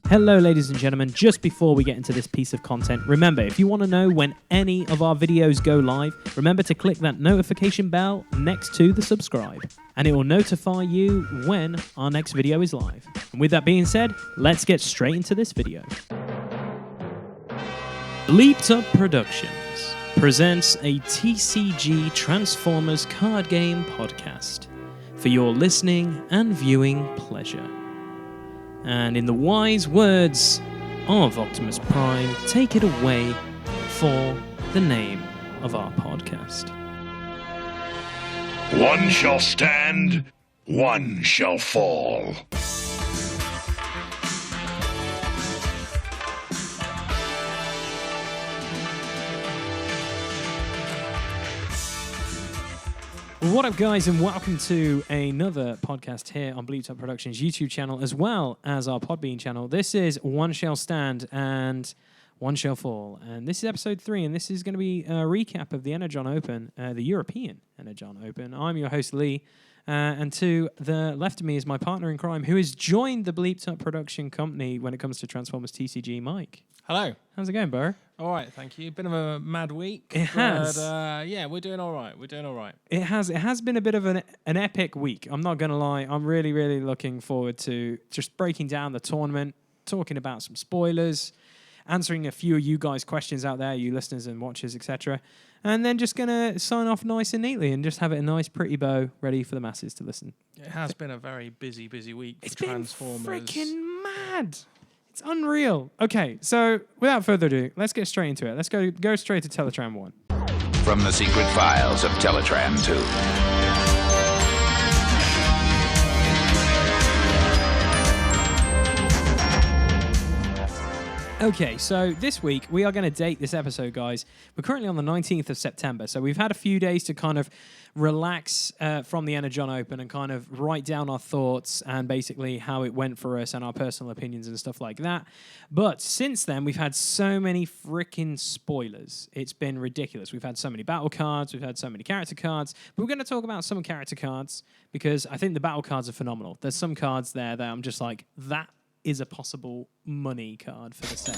Hello ladies and gentlemen, just before we get into this piece of content, remember if you want to know when any of our videos go live, remember to click that notification bell next to the subscribe and it will notify you when our next video is live. And with that being said, let's get straight into this video. Bleeped Up Productions presents a TCG Transformers card game podcast for your listening and viewing pleasure. And in the wise words of Optimus Prime, take it away for the name of our podcast. One shall stand, one shall fall. What up, guys, and welcome to another podcast here on Bleeped Up Productions YouTube channel, as well as our Podbean channel. This is One Shall Stand and One Shall Fall, and this is episode 3, and this is going to be a recap of the Energon Open, the European Energon Open. I'm your host, Lee, and to the left of me is my partner in crime, who has joined the Bleeped Up production company when it comes to Transformers TCG, Mike. Hello. How's it going, Burr? All right, thank you. Been a mad week. It has. But, yeah, we're doing all right. It has been a bit of an epic week. I'm not going to lie. I'm really looking forward to just breaking down the tournament, talking about some spoilers, answering a few of you guys' questions out there, you listeners and watchers, etc. And then just going to sign off nice and neatly and just have it a nice, pretty bow ready for the masses to listen. It has been a very busy week for It's Transformers. been freaking mad. It's unreal. Okay, so without further ado, let's get straight into it. Let's go straight to Teletran 1. From the secret files of Teletran 2. Okay, so this week we are going to date this episode, guys. We're currently on the 19th of September, so we've had a few days to kind of relax from the Energon Open and kind of write down our thoughts and basically how it went for us and our personal opinions and stuff like that. But since then, we've had so many freaking spoilers. It's been ridiculous. We've had so many battle cards, we've had so many character cards, but we're going to talk about some character cards because I think the battle cards are phenomenal. There's some cards there that I'm just like, that is a possible money card for the set.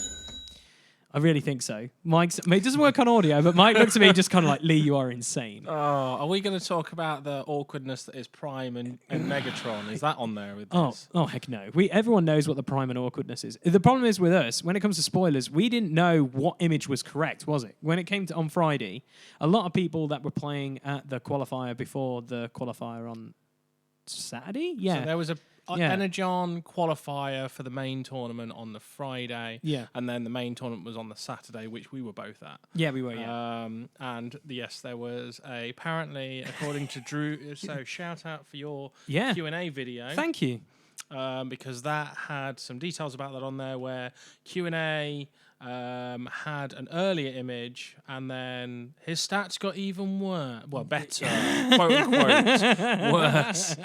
I really think so. It doesn't work on audio, but Mike looks at me just kind of like, Lee, you are insane. Oh, are we going to talk about the awkwardness that is Prime and Megatron? Is that on there with this? Oh, heck no. Everyone knows what the Prime and awkwardness is. The problem is with us, when it comes to spoilers, we didn't know what image was correct, was it? When it came to on Friday, a lot of people that were playing at the qualifier before the qualifier on Saturday? Yeah. So there was a Energon qualifier for the main tournament on the Friday. Yeah. And then the main tournament was on the Saturday, which we were both at. Yeah, we were, yeah. And yes, there was apparently, according to Drew, so shout out for your Q&A video. Thank you. Because that had some details about that on there where Q&A had an earlier image and then his stats got even worse. Well, better, quote unquote, worse.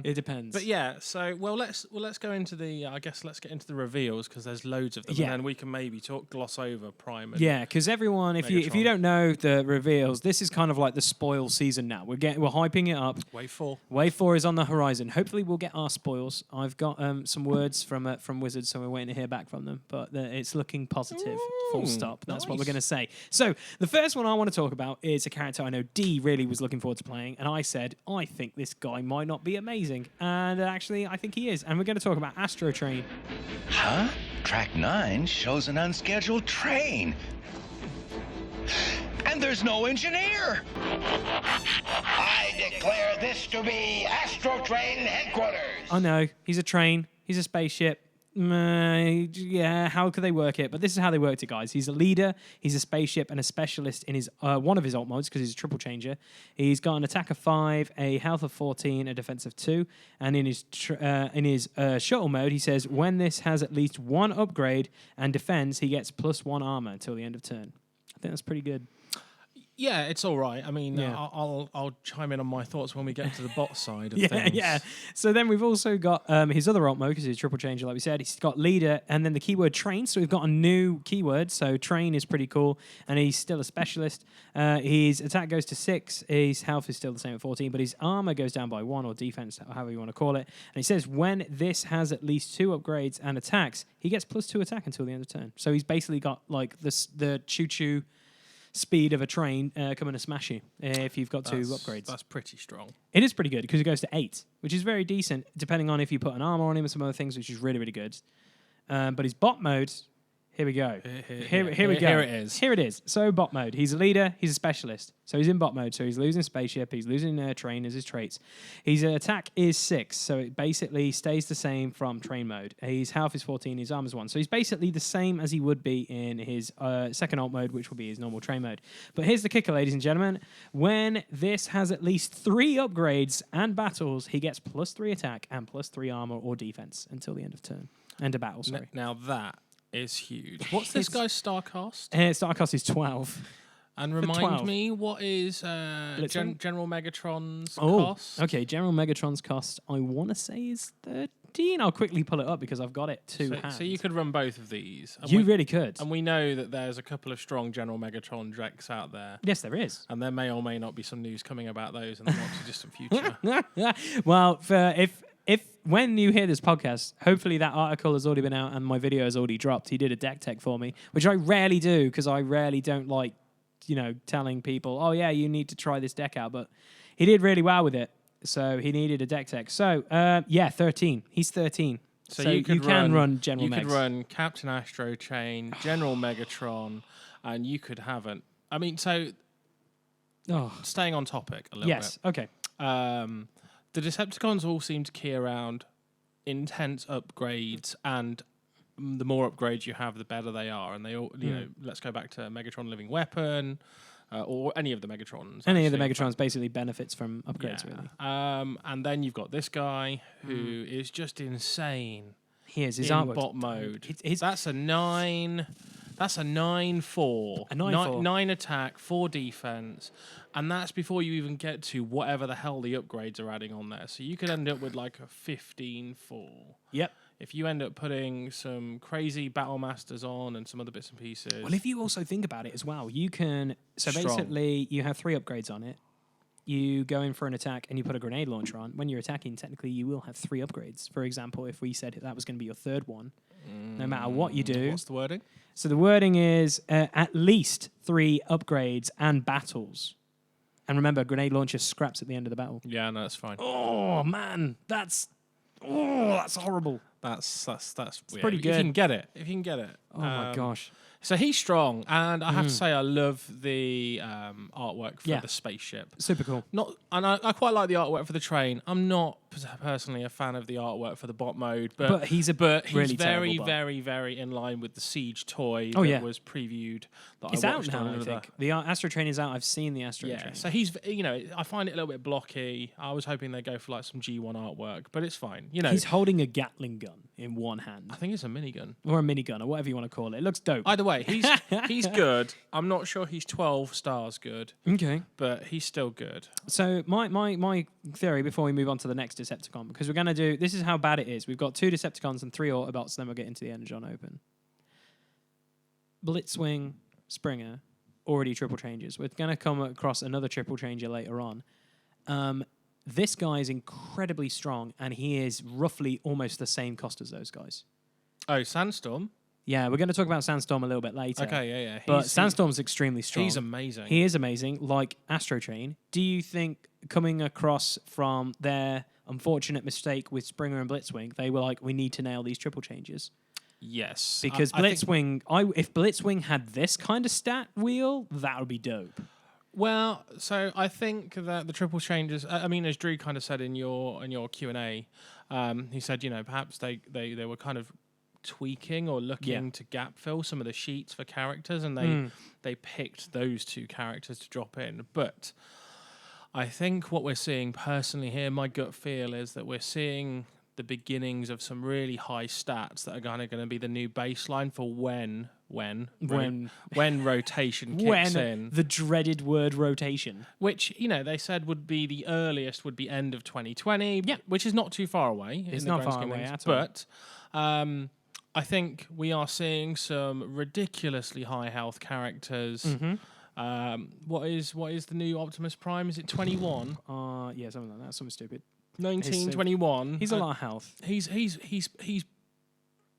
It depends. But yeah, so let's go into the let's get into the reveals because there's loads of them, and then we can maybe gloss over Prime. And because everyone, if you don't know the reveals, this is kind of like the spoil season now. We're hyping it up. Wave 4 is on the horizon. Hopefully, we'll get our spoils. I've got some words from Wizards, so we're waiting to hear back from them. But it's looking positive. Full stop. That's what we're going to say. So the first one I want to talk about is a character I know D really was looking forward to playing, and I said I think this guy might not be amazing, and actually I think he is. And we're going to talk about Astro Train. Huh? Track 9 shows an unscheduled train. And there's no engineer. I declare this to be Astro Train headquarters. I know. He's a train. He's a spaceship. Yeah, how could they work it? But this is how they worked it, guys. He's a leader, he's a spaceship, and a specialist in his one of his alt modes because he's a triple changer. He's got an attack of 5, a health of 14, a defense of 2, and in his shuttle mode, he says when this has at least one upgrade and defends, he gets +1 armor until the end of turn. I think that's pretty good. Yeah, it's all right. I mean, Yeah. I'll chime in on my thoughts when we get to the bot side of Yeah, things. yeah. So then we've also got his other alt mode, because he's a triple changer, like we said. He's got leader and then the keyword train. So we've got a new keyword. So train is pretty cool. And he's still a specialist. His attack goes to 6. His health is still the same at 14, but his armor goes down by 1, or defense, however you want to call it. And he says when this has at least 2 upgrades and attacks, he gets +2 attack until the end of turn. So he's basically got like the choo-choo speed of a train coming to smash you if you've got 2 upgrades. That's pretty strong. It is pretty good because it goes to 8, which is very decent, depending on if you put an armor on him and some other things, which is really, really good. But his bot mode, here we go. Here we go. Here it is. Here it is. So bot mode. He's a leader. He's a specialist. So he's in bot mode. So he's losing spaceship. He's losing train as his traits. His attack is 6. So it basically stays the same from train mode. His health is 14. His armor is 1. So he's basically the same as he would be in his second alt mode, which will be his normal train mode. But here's the kicker, ladies and gentlemen. When this has at least 3 upgrades and battles, he gets +3 attack and +3 armor or defense until the end of turn. End of battle, sorry. Now that is huge. What's this guy's star cost? Star cost is 12. And For remind 12. me, what is Blitzwing? General Megatron's Oh, cost? okay. General Megatron's cost, I want to say, is 13. I'll quickly pull it up because I've got it to hand. So you could run both of these. And You we, really could. And we know that there's a couple of strong General Megatron decks out there. Yes, there is. And there may or may not be some news coming about those in the not too distant future. Well, if when you hear this podcast, hopefully that article has already been out and my video has already dropped. He did a deck tech for me, which I rarely do because I rarely don't like, telling people, oh yeah, you need to try this deck out. But he did really well with it, so he needed a deck tech. So 13. He's 13. So you can run General Megs. You could run Captain Astro Chain, General Megatron, and you could have an. I mean, so staying on topic a little bit. Yes. Okay. The Decepticons all seem to key around intense upgrades, and the more upgrades you have, the better they are. And they all, let's go back to Megatron Living Weapon, or any of the Megatrons. Any of the Megatrons basically benefits from upgrades, really. And then you've got this guy who is just insane. He is. His in artwork. bot mode. That's a 9. That's a 9/4. A 9/4. 9 attack, 4 defense. And that's before you even get to whatever the hell the upgrades are adding on there. So you could end up with like a 15/4. Yep. If you end up putting some crazy Battle Masters on and some other bits and pieces. Well, if you also think about it as well, you can. So Strong. basically, you have 3 upgrades on it. You go in for an attack and you put a grenade launcher on. When you're attacking, technically, you will have 3 upgrades. For example, if we said that was going to be your 3rd one, no matter what you do. What's the wording? So the wording is at least 3 upgrades and battles. And remember, grenade launcher scraps at the end of the battle. Yeah, no, that's fine. Oh man, that's horrible. That's pretty If good. you can get it. If you can get it. Oh my gosh. So he's strong, and I have to say I love the artwork for the spaceship. Super cool. I quite like the artwork for the train. I'm not personally a fan of the artwork for the bot mode, but he's very, really terrible bot. very, very in line with the Siege toy that was previewed. That It's I out watched now, on I another- think. The Astro Train is out. I've seen the Astro Yeah, Train. so he's, I find it a little bit blocky. I was hoping they'd go for like some G1 artwork, but it's fine. He's holding a Gatling gun in one hand. I think it's a minigun. Or a minigun, or whatever you want to call it. It looks dope. Either way, he's good. I'm not sure he's 12 stars good, Okay. but he's still good. So my theory before we move on to the next Decepticon, because we're going to do, this is how bad it is. We've got 2 Decepticons and 3 Autobots, then we'll get into the Energon Open. Blitzwing, Springer, already triple changes. We're going to come across another triple changer later on. This guy is incredibly strong, and he is roughly almost the same cost as those guys. Oh, Sandstorm? Yeah, we're going to talk about Sandstorm a little bit later. Okay, yeah. But Sandstorm's extremely strong. He's amazing. He is amazing, like Astro Chain. Do you think coming across from their unfortunate mistake with Springer and Blitzwing, they were like, we need to nail these triple changes? Yes. Because Blitzwing, if Blitzwing had this kind of stat wheel, that would be dope. Well, so I think that the triple changes. I mean, as Drew kind of said in your Q&A, he said, perhaps they were kind of tweaking or looking to gap fill some of the sheets for characters, and they picked those 2 characters to drop in. But I think what we're seeing personally here, my gut feel is that we're seeing the beginnings of some really high stats that are kind of going to be the new baseline for when rotation kicks in. The dreaded word rotation. Which, they said would be the earliest would be end of 2020, Yeah. which is not too far away. It's in the not grand far scheme of away things. at all. But I think we are seeing some ridiculously high health characters. What is the new Optimus Prime? Is it 21? Yeah, something like that. Something stupid. 19, 21. He's a lot of health. He's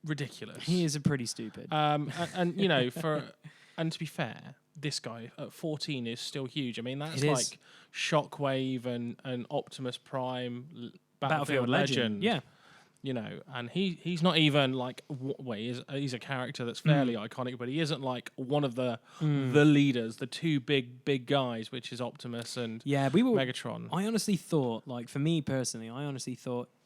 ridiculous. He is a pretty stupid. And to be fair, this guy at 14 is still huge. I mean, that's like Shockwave and Optimus Prime, Battlefield Legend. Yeah. And he's not even like he's a character that's fairly iconic, but he isn't like one of the leaders, the two big guys, which is Optimus and Megatron. I honestly thought, like for me personally,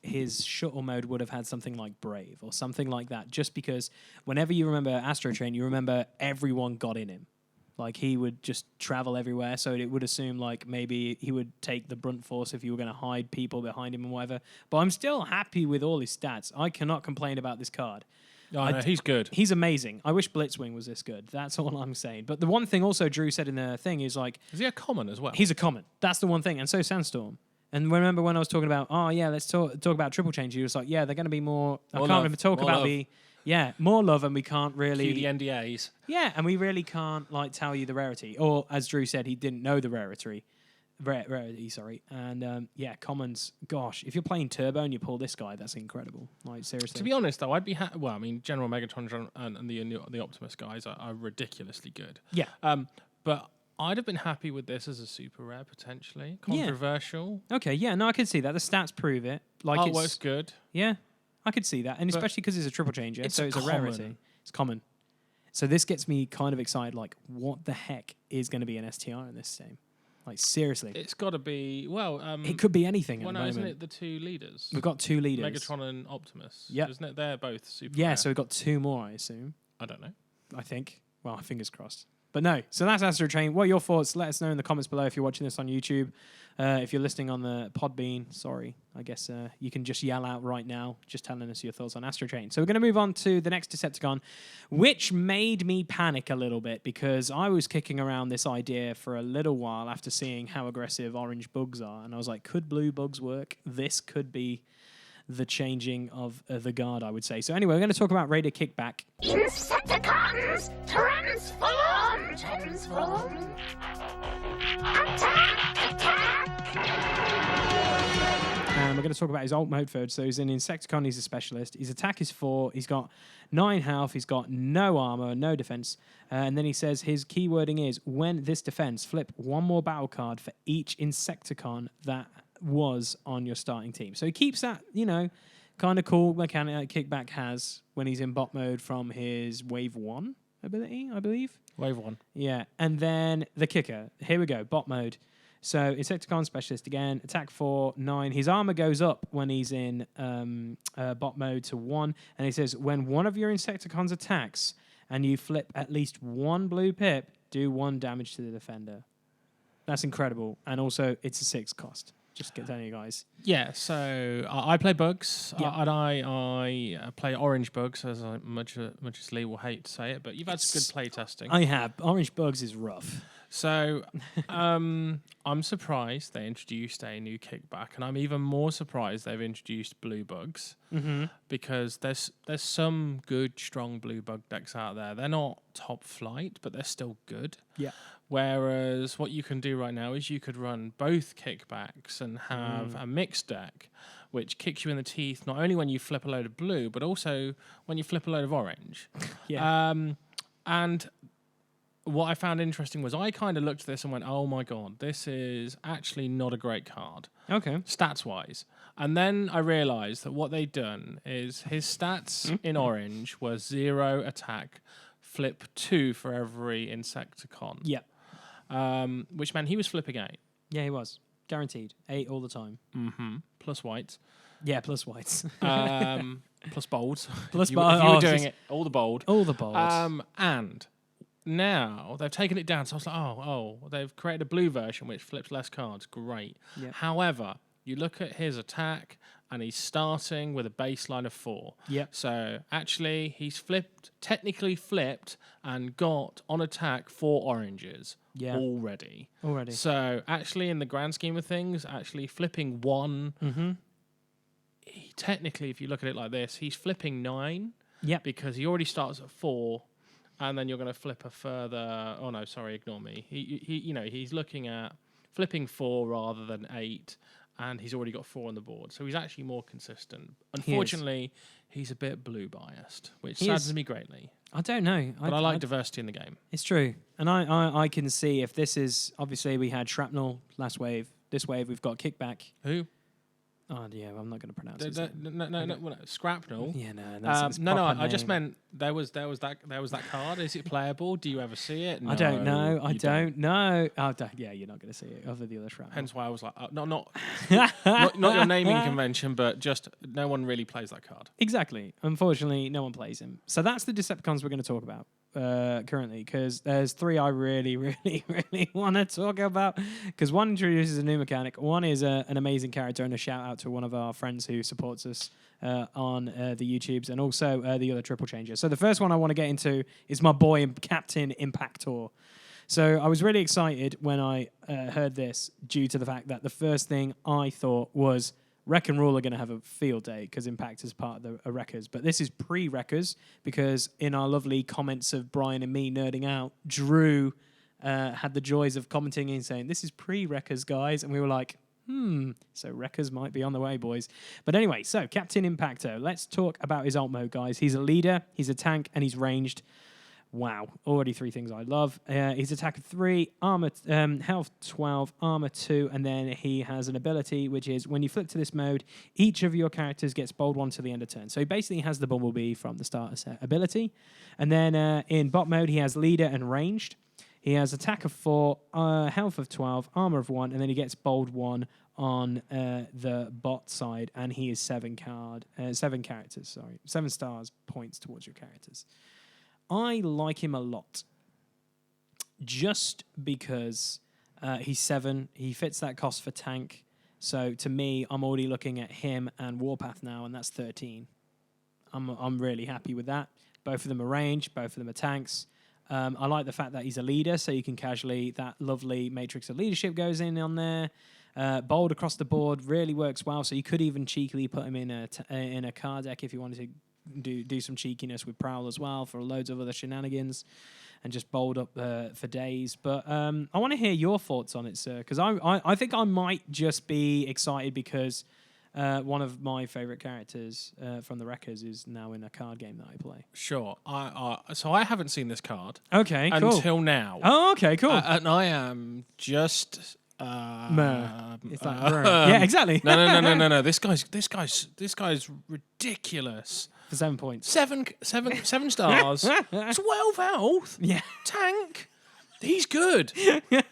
his shuttle mode would have had something like Brave or something like that, just because whenever you remember Astro Train, you remember everyone got in him. Like he would just travel everywhere, so it would assume like maybe he would take the brunt force if you were going to hide people behind him and whatever. But I'm still happy with all his stats. I cannot complain about this card. Oh, no, he's good. He's amazing. I wish Blitzwing was this good. That's all I'm saying. But the one thing also Drew said in the thing is like... Is he a common as well? He's a common. That's the one thing. And so is Sandstorm. And remember when I was talking about, let's talk about Triple Change, he was like, they're going to be more... I can't even talk about the... Yeah, more love, and we can't really... Cue the NDAs. Yeah, and we really can't like tell you the rarity. Or, as Drew said, he didn't know the rarity. And, commons, gosh, if you're playing Turbo and you pull this guy, that's incredible. Like, seriously. To be honest, though, I'd be... General Megatron and the Optimus guys are ridiculously good. Yeah. But I'd have been happy with this as a super rare, potentially. Controversial. Yeah. Okay, yeah, no, I can see that. The stats prove it. Like it's good. Yeah. I could see that, and especially because it's a triple changer, so it's a rarity. It's common. So this gets me kind of excited, like, what the heck is going to be an STR in this game? Like, seriously. It's got to be, it could be anything at the moment. Isn't it the two leaders? We've got two leaders. Megatron and Optimus. Yeah. Isn't it? They're both super Yeah, rare. so we've got two more, I assume. I don't know. I think. Well, fingers crossed. But no, so that's Astro Train. What are your thoughts? Let us know in the comments below if you're watching this on YouTube. If you're listening on the Podbean, sorry, I guess you can just yell out right now, just telling us your thoughts on Astro Train. So we're going to move on to the next Decepticon, which made me panic a little bit because I was kicking around this idea for a little while after seeing how aggressive orange bugs are. And I was like, could blue bugs work? This could be the changing of the guard, I would say. So anyway, we're going to talk about Raider Kickback. Insecticons, transform. Attack. And we're going to talk about his alt mode first. So he's in Insecticon, he's a specialist. His attack is 4, he's got 9 health, he's got no armor, no defense. And then he says his keywording is, when this defense, flip one more battle card for each Insecticon that was on your starting team. So he keeps that, kind of cool mechanic that Kickback has when he's in bot mode from his Wave 1 ability, I believe. Wave 1. Yeah, and then the kicker. Here we go, bot mode. So Insecticon Specialist again, attack 4, 9. His armor goes up when he's in bot mode to 1. And he says, when one of your Insecticons attacks and you flip at least one blue pip, do 1 damage to the defender. That's incredible. And also, it's a 6 cost. Just get telling you guys. Yeah, so I play bugs, Yeah. and I play orange bugs, as much as Lee will hate to say it, but you've had some good play testing. I have. Orange bugs is rough. So I'm surprised they introduced a new Kickback, and I'm even more surprised they've introduced blue bugs, because there's some good, strong blue bug decks out there. They're not top flight, but they're still good. Yeah. Whereas what you can do right now is you could run both Kickbacks and have a mixed deck, which kicks you in the teeth not only when you flip a load of blue, but also when you flip a load of orange. Yeah. And what I found interesting was I kind of looked at this and went, oh my God, this is actually not a great card. Okay. Stats-wise. And then I realized that what they'd done is his stats in orange were 0 attack, flip 2 for every Insecticon. Yeah. Which meant he was flipping 8. Yeah, he was. Guaranteed. 8 all the time. Plus whites. Yeah, plus whites. Plus bolds. Plus you, bolds. you were Oh, doing just- it. All the bold. All the balls. And now they've taken it down. So I was like, they've created a blue version which flips less cards. Great. Yep. However, you look at his attack and he's starting with a baseline of 4. Yep. So actually, he's technically flipped, and got on attack 4 oranges already. So actually, in the grand scheme of things, actually flipping 1, technically, if you look at it like this, he's flipping 9. Yep. Because he already starts at 4, and then you're going to flip a further. Oh no, sorry, ignore me. He's looking at flipping 4 rather than 8, and he's already got 4 on the board, so he's actually more consistent. Unfortunately, he's a bit blue biased, which saddens me greatly. I don't know, but I like diversity in the game. It's true, and I can see if this is obviously we had shrapnel last wave. This wave we've got kickback. Who? Oh yeah, I'm not going to pronounce it. No, Scrapnel. Yeah, no. No. I just meant there was that card. Is it playable? Do you ever see it? No, I don't know. I don't know. Oh, yeah, you're not going to see it over the other shrapnel. Hence why I was like, not your naming convention, but just no one really plays that card. Exactly. Unfortunately, no one plays him. So that's the Decepticons we're going to talk about currently, because there's 3 I really, really, really want to talk about. Because one introduces a new mechanic, one is an amazing character, and a shout out to one of our friends who supports us on the YouTubes, and also the other Triple Changer. So the first one I want to get into is my boy Captain Impactor. So I was really excited when I heard this, due to the fact that the first thing I thought was Wreck and Rule are going to have a field day because Impact is part of the Wreckers. But this is pre-Wreckers, because in our lovely comments of Brian and me nerding out, Drew had the joys of commenting and saying, this is pre-Wreckers, guys. And we were like, so Wreckers might be on the way, boys. But anyway, so Captain Impactor. Let's talk about his alt mode, guys. He's a leader, he's a tank, and he's ranged. Wow, already 3 things I love. He's attack of 3, armor, health 12, armor 2, and then he has an ability, which is when you flip to this mode, each of your characters gets bold 1 to the end of turn. So he basically has the Bumblebee from the starter set ability. And then in bot mode, he has leader and ranged. He has attack of 4, health of 12, armor of 1, and then he gets bold 1 on the bot side, and he is 7 characters, 7 stars points towards your characters. I like him a lot, just because he's 7. He fits that cost for tank. So to me, I'm already looking at him and Warpath now, and that's 13. I'm really happy with that. Both of them are ranged. Both of them are tanks. I like the fact that he's a leader, so you can casually, that lovely matrix of leadership goes in on there. Bold across the board really works well. So you could even cheekily put him in a card deck if you wanted to do some cheekiness with Prowl as well for loads of other shenanigans, and just bold up for days. But I want to hear your thoughts on it, sir, because I think I might just be excited because one of my favourite characters from the Wreckers is now in a card game that I play. Sure. So I haven't seen this card. Okay, cool. Until now. Oh, okay, cool. And I am just... It's like, yeah, exactly. No. This guy's ridiculous. For 7 points. 7 stars. 12 health. Yeah. Tank. He's good.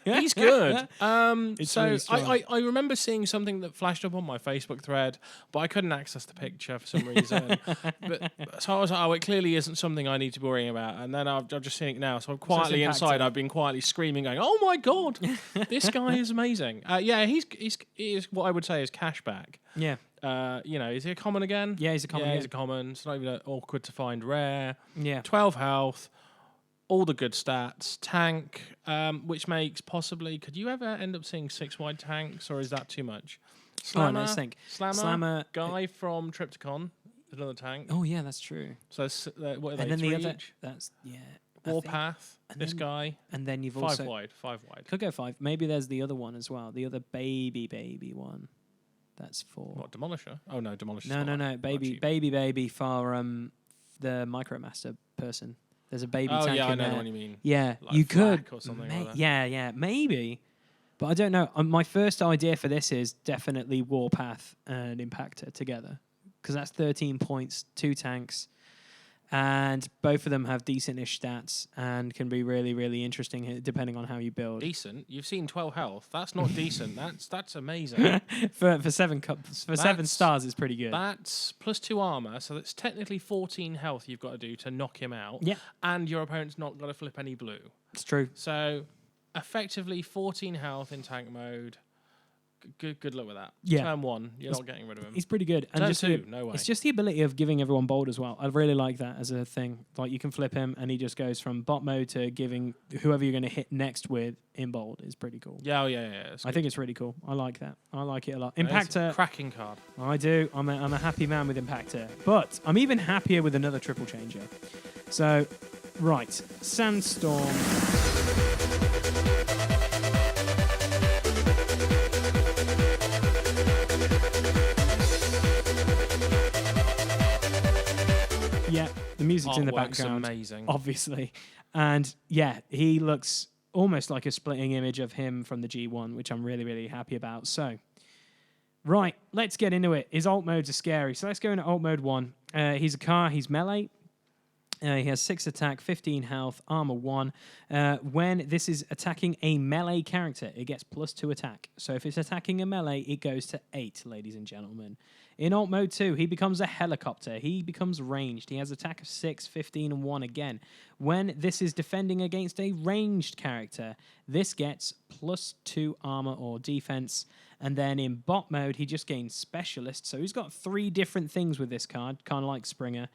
He's good. So really I remember seeing something that flashed up on my Facebook thread, but I couldn't access the picture for some reason. So I was like, oh, it clearly isn't something I need to be worrying about. And then I've just seen it now. So I'm quietly inside. I've been quietly screaming, going, "Oh my god, this guy is amazing!" Yeah, he is what I would say is cashback. Yeah. Is he a common again? Yeah, he's a common. Yeah, he's a common. It's not even awkward to find rare. Yeah. 12 health. All the good stats, tank, which makes possibly. Could you ever end up seeing 6 wide tanks, or is that too much? Slammer, let's think. Slammer, guy from Triptychon, another tank. Oh yeah, that's true. So what are they? And then 3 the other, each? that's Warpath, this guy. And then you've 5 also wide. Could go 5. Maybe there's the other one as well. The other baby one. That's 4. What, Demolisher? Oh no, Demolisher. No. Baby for the Micromaster person. There's a baby tank in there. Oh yeah, I know what you mean. Yeah, like you could. Or something like that. Yeah, maybe. But I don't know. My first idea for this is definitely Warpath and Impactor together, because that's 13 points, 2 tanks, and both of them have decent-ish stats and can be really, really interesting depending on how you build. Decent? You've seen 12 health. That's not decent. That's amazing. for 7 stars, it's pretty good. That's plus 2 armor, so that's technically 14 health you've got to do to knock him out. Yeah. And your opponent's not got to flip any blue. It's true. So effectively 14 health in tank mode. Good luck with that. Yeah. Turn 1, you're not getting rid of him. He's pretty good. And Turn just 2, no way. It's just the ability of giving everyone bold as well. I really like that as a thing. Like you can flip him and he just goes from bot mode to giving whoever you're going to hit next with in bold is pretty cool. Yeah, I think it's really cool. I like that. I like it a lot. It's a Impactor. cracking card. I do. I'm a happy man with Impactor. But I'm even happier with another triple changer. So, right. Sandstorm. Yeah, the music's in the Artwork's background. amazing. Obviously. And yeah, he looks almost like a splitting image of him from the G1, which I'm really, really happy about. So, right, let's get into it. His alt modes are scary. So let's go into alt mode 1. He's a car, he's melee. He has 6 attack, 15 health, armor 1. When this is attacking a melee character, it gets +2 attack. So if it's attacking a melee, it goes to 8, ladies and gentlemen. In alt mode 2, he becomes a helicopter. He becomes ranged. He has attack of 6, 15, and 1 again. When this is defending against a ranged character, this gets +2 armor or defense. And then in bot mode, he just gains specialist. So he's got 3 different things with this card, kind of like Springer.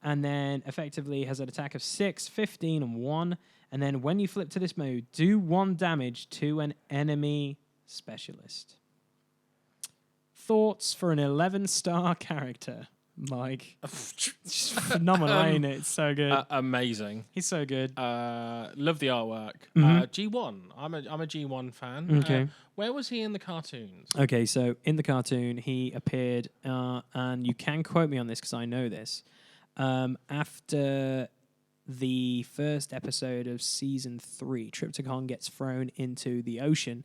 And then effectively has an attack of 6, 15, and 1. And then when you flip to this mode, do 1 damage to an enemy specialist. Thoughts for an 11-star character, Mike? Just phenomenal, ain't it? It's so good. Amazing. He's so good. Love the artwork. G1. I'm a G1 fan. Okay. Where was he in the cartoons? Okay, so in the cartoon, he appeared, and you can quote me on this because I know this. After the first episode of season 3, Trypticon gets thrown into the ocean,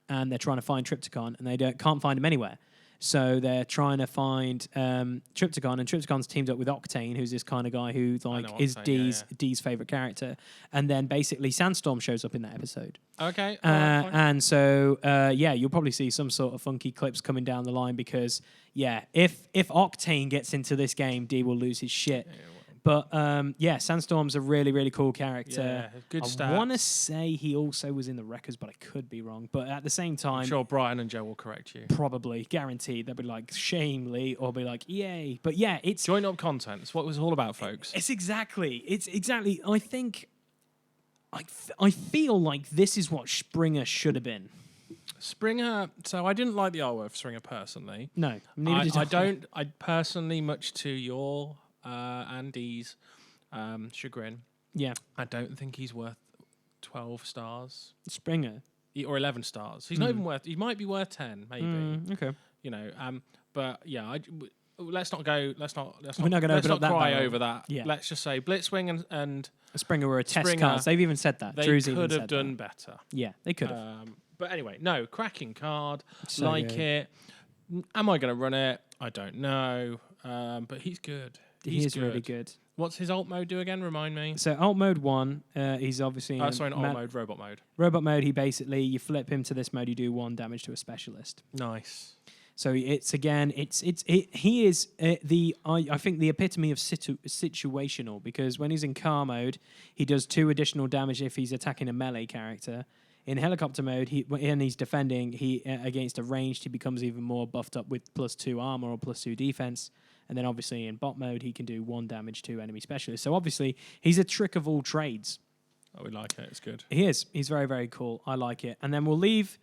and they're trying to find Trypticon, and they can't find him anywhere. So they're trying to find Trypticon, and Trypticon's teamed up with Octane, who's this kind of guy who is Dee's favorite character. And then basically Sandstorm shows up in that episode. Okay. And so you'll probably see some sort of funky clips coming down the line because if Octane gets into this game, Dee will lose his shit. But Sandstorm's a really, really cool character. Yeah, good I stats. want to say he also was in the Wreckers, but I could be wrong. But at the same time, I'm sure Brian and Joe will correct you. probably, guaranteed, they'll be like, shame, Lee, or be like, yay. But yeah, it's Join up content. That's what it was all about, folks. It's exactly. I think. I feel like this is what Springer should have been. Springer. So I didn't like the artwork for Springer personally. No, neither did I don't. I personally, much to your and Dee's chagrin, Yeah, I don't think he's worth 12 stars Springer. or 11 stars. He's not even worth. He might be worth 10, maybe. Okay. You know. But yeah, let's not go. Let's not. We're not gonna let's open up not that cry barrel. over that. Yeah. Let's just say Blitzwing and Springer were a test Springer, cards. They've even said that. they Drew's even could have said done that. better. Yeah, they could have. But anyway, no, cracking card. So like good. it. Am I going to run it? I don't know. But he's good. He is really good. What's his alt mode do again? Remind me. So alt mode 1, he's obviously in Sorry, not alt mode, robot mode. Robot mode. He basically you flip him to this mode, you do 1 damage to a specialist. Nice. So it's again, he is I think the epitome of situational because when he's in car mode, he does 2 additional damage if he's attacking a melee character. In helicopter mode, he's defending. Against a ranged, he becomes even more buffed up with +2 armor or +2 defense. And then obviously in bot mode, he can do 1 damage to enemy specialists. So obviously he's a trick of all trades. Oh, we like it. It's good. He is. He's very, very cool. I like it. And then we'll leave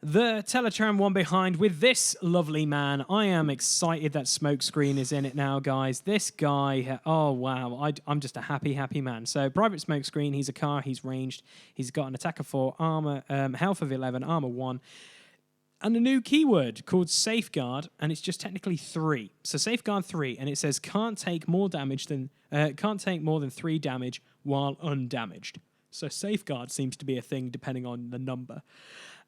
the Teletran one behind with this lovely man. I am excited that Smokescreen is in it now, guys. This guy, oh wow, I'm just a happy, happy man. So Private Smokescreen, he's a car, he's ranged, he's got an attack of 4, armor, health of 11, armor 1, and a new keyword called Safeguard, and it's just technically 3. So Safeguard 3, and it says can't take more than 3 damage while undamaged. So Safeguard seems to be a thing depending on the number.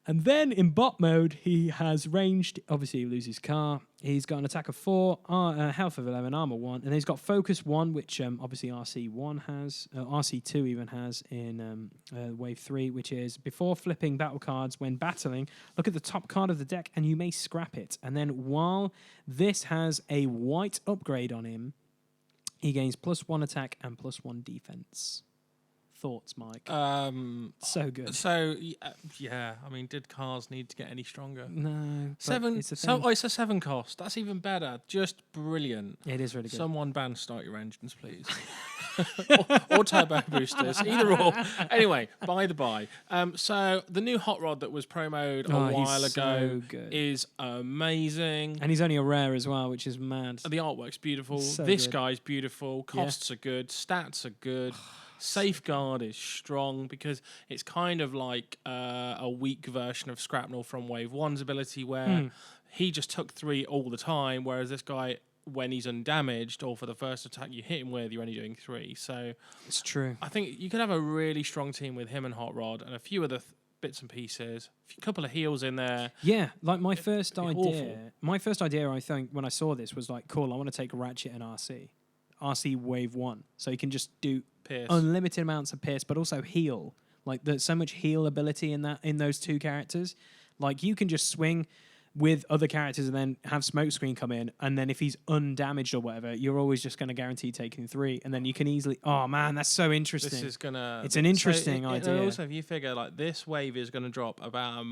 And then in bot mode, he has ranged. Obviously, he loses car. He's got an attack of 4, health of 11, armor 1, and he's got focus 1, which obviously RC1 has, RC2 even has in wave 3, which is before flipping battle cards when battling, look at the top card of the deck and you may scrap it. And then while this has a white upgrade on him, he gains +1 attack and +1 defense. thoughts, Mike? So good. So yeah, I mean, did cars need to get any stronger? No, but Seven. It's a So thing. it's a 7 cost. That's even better. Just brilliant. It is really good. Someone ban start your engines, please. or turbo boosters, either or. Anyway, by the by. So the new hot rod that was promoted a while he's ago so good. is amazing. And he's only a rare as well, which is mad. The artwork's beautiful. So This good. guy's beautiful. Costs are good. Stats are good. Safeguard is strong because it's kind of like a weak version of Scrapnel from Wave 1's ability where he just took 3 all the time, whereas this guy, when he's undamaged or for the first attack you hit him with, you're only doing 3. So It's true. I think you could have a really strong team with him and Hot Rod and a few other bits and pieces, a couple of heals in there. Yeah, like my first be idea. awful. My first idea, I think, when I saw this was like, cool. I want to take Ratchet and RC Wave 1, so you can just do Pierce. unlimited amounts of pierce, but also heal. Like there's so much heal ability in those two characters. Like you can just swing with other characters and then have Smokescreen come in, and then if he's undamaged or whatever, you're always just going to guarantee taking 3, and then you can easily. Oh man, that's so interesting. This is gonna. It's an interesting idea. And also, if you figure like this wave is gonna drop about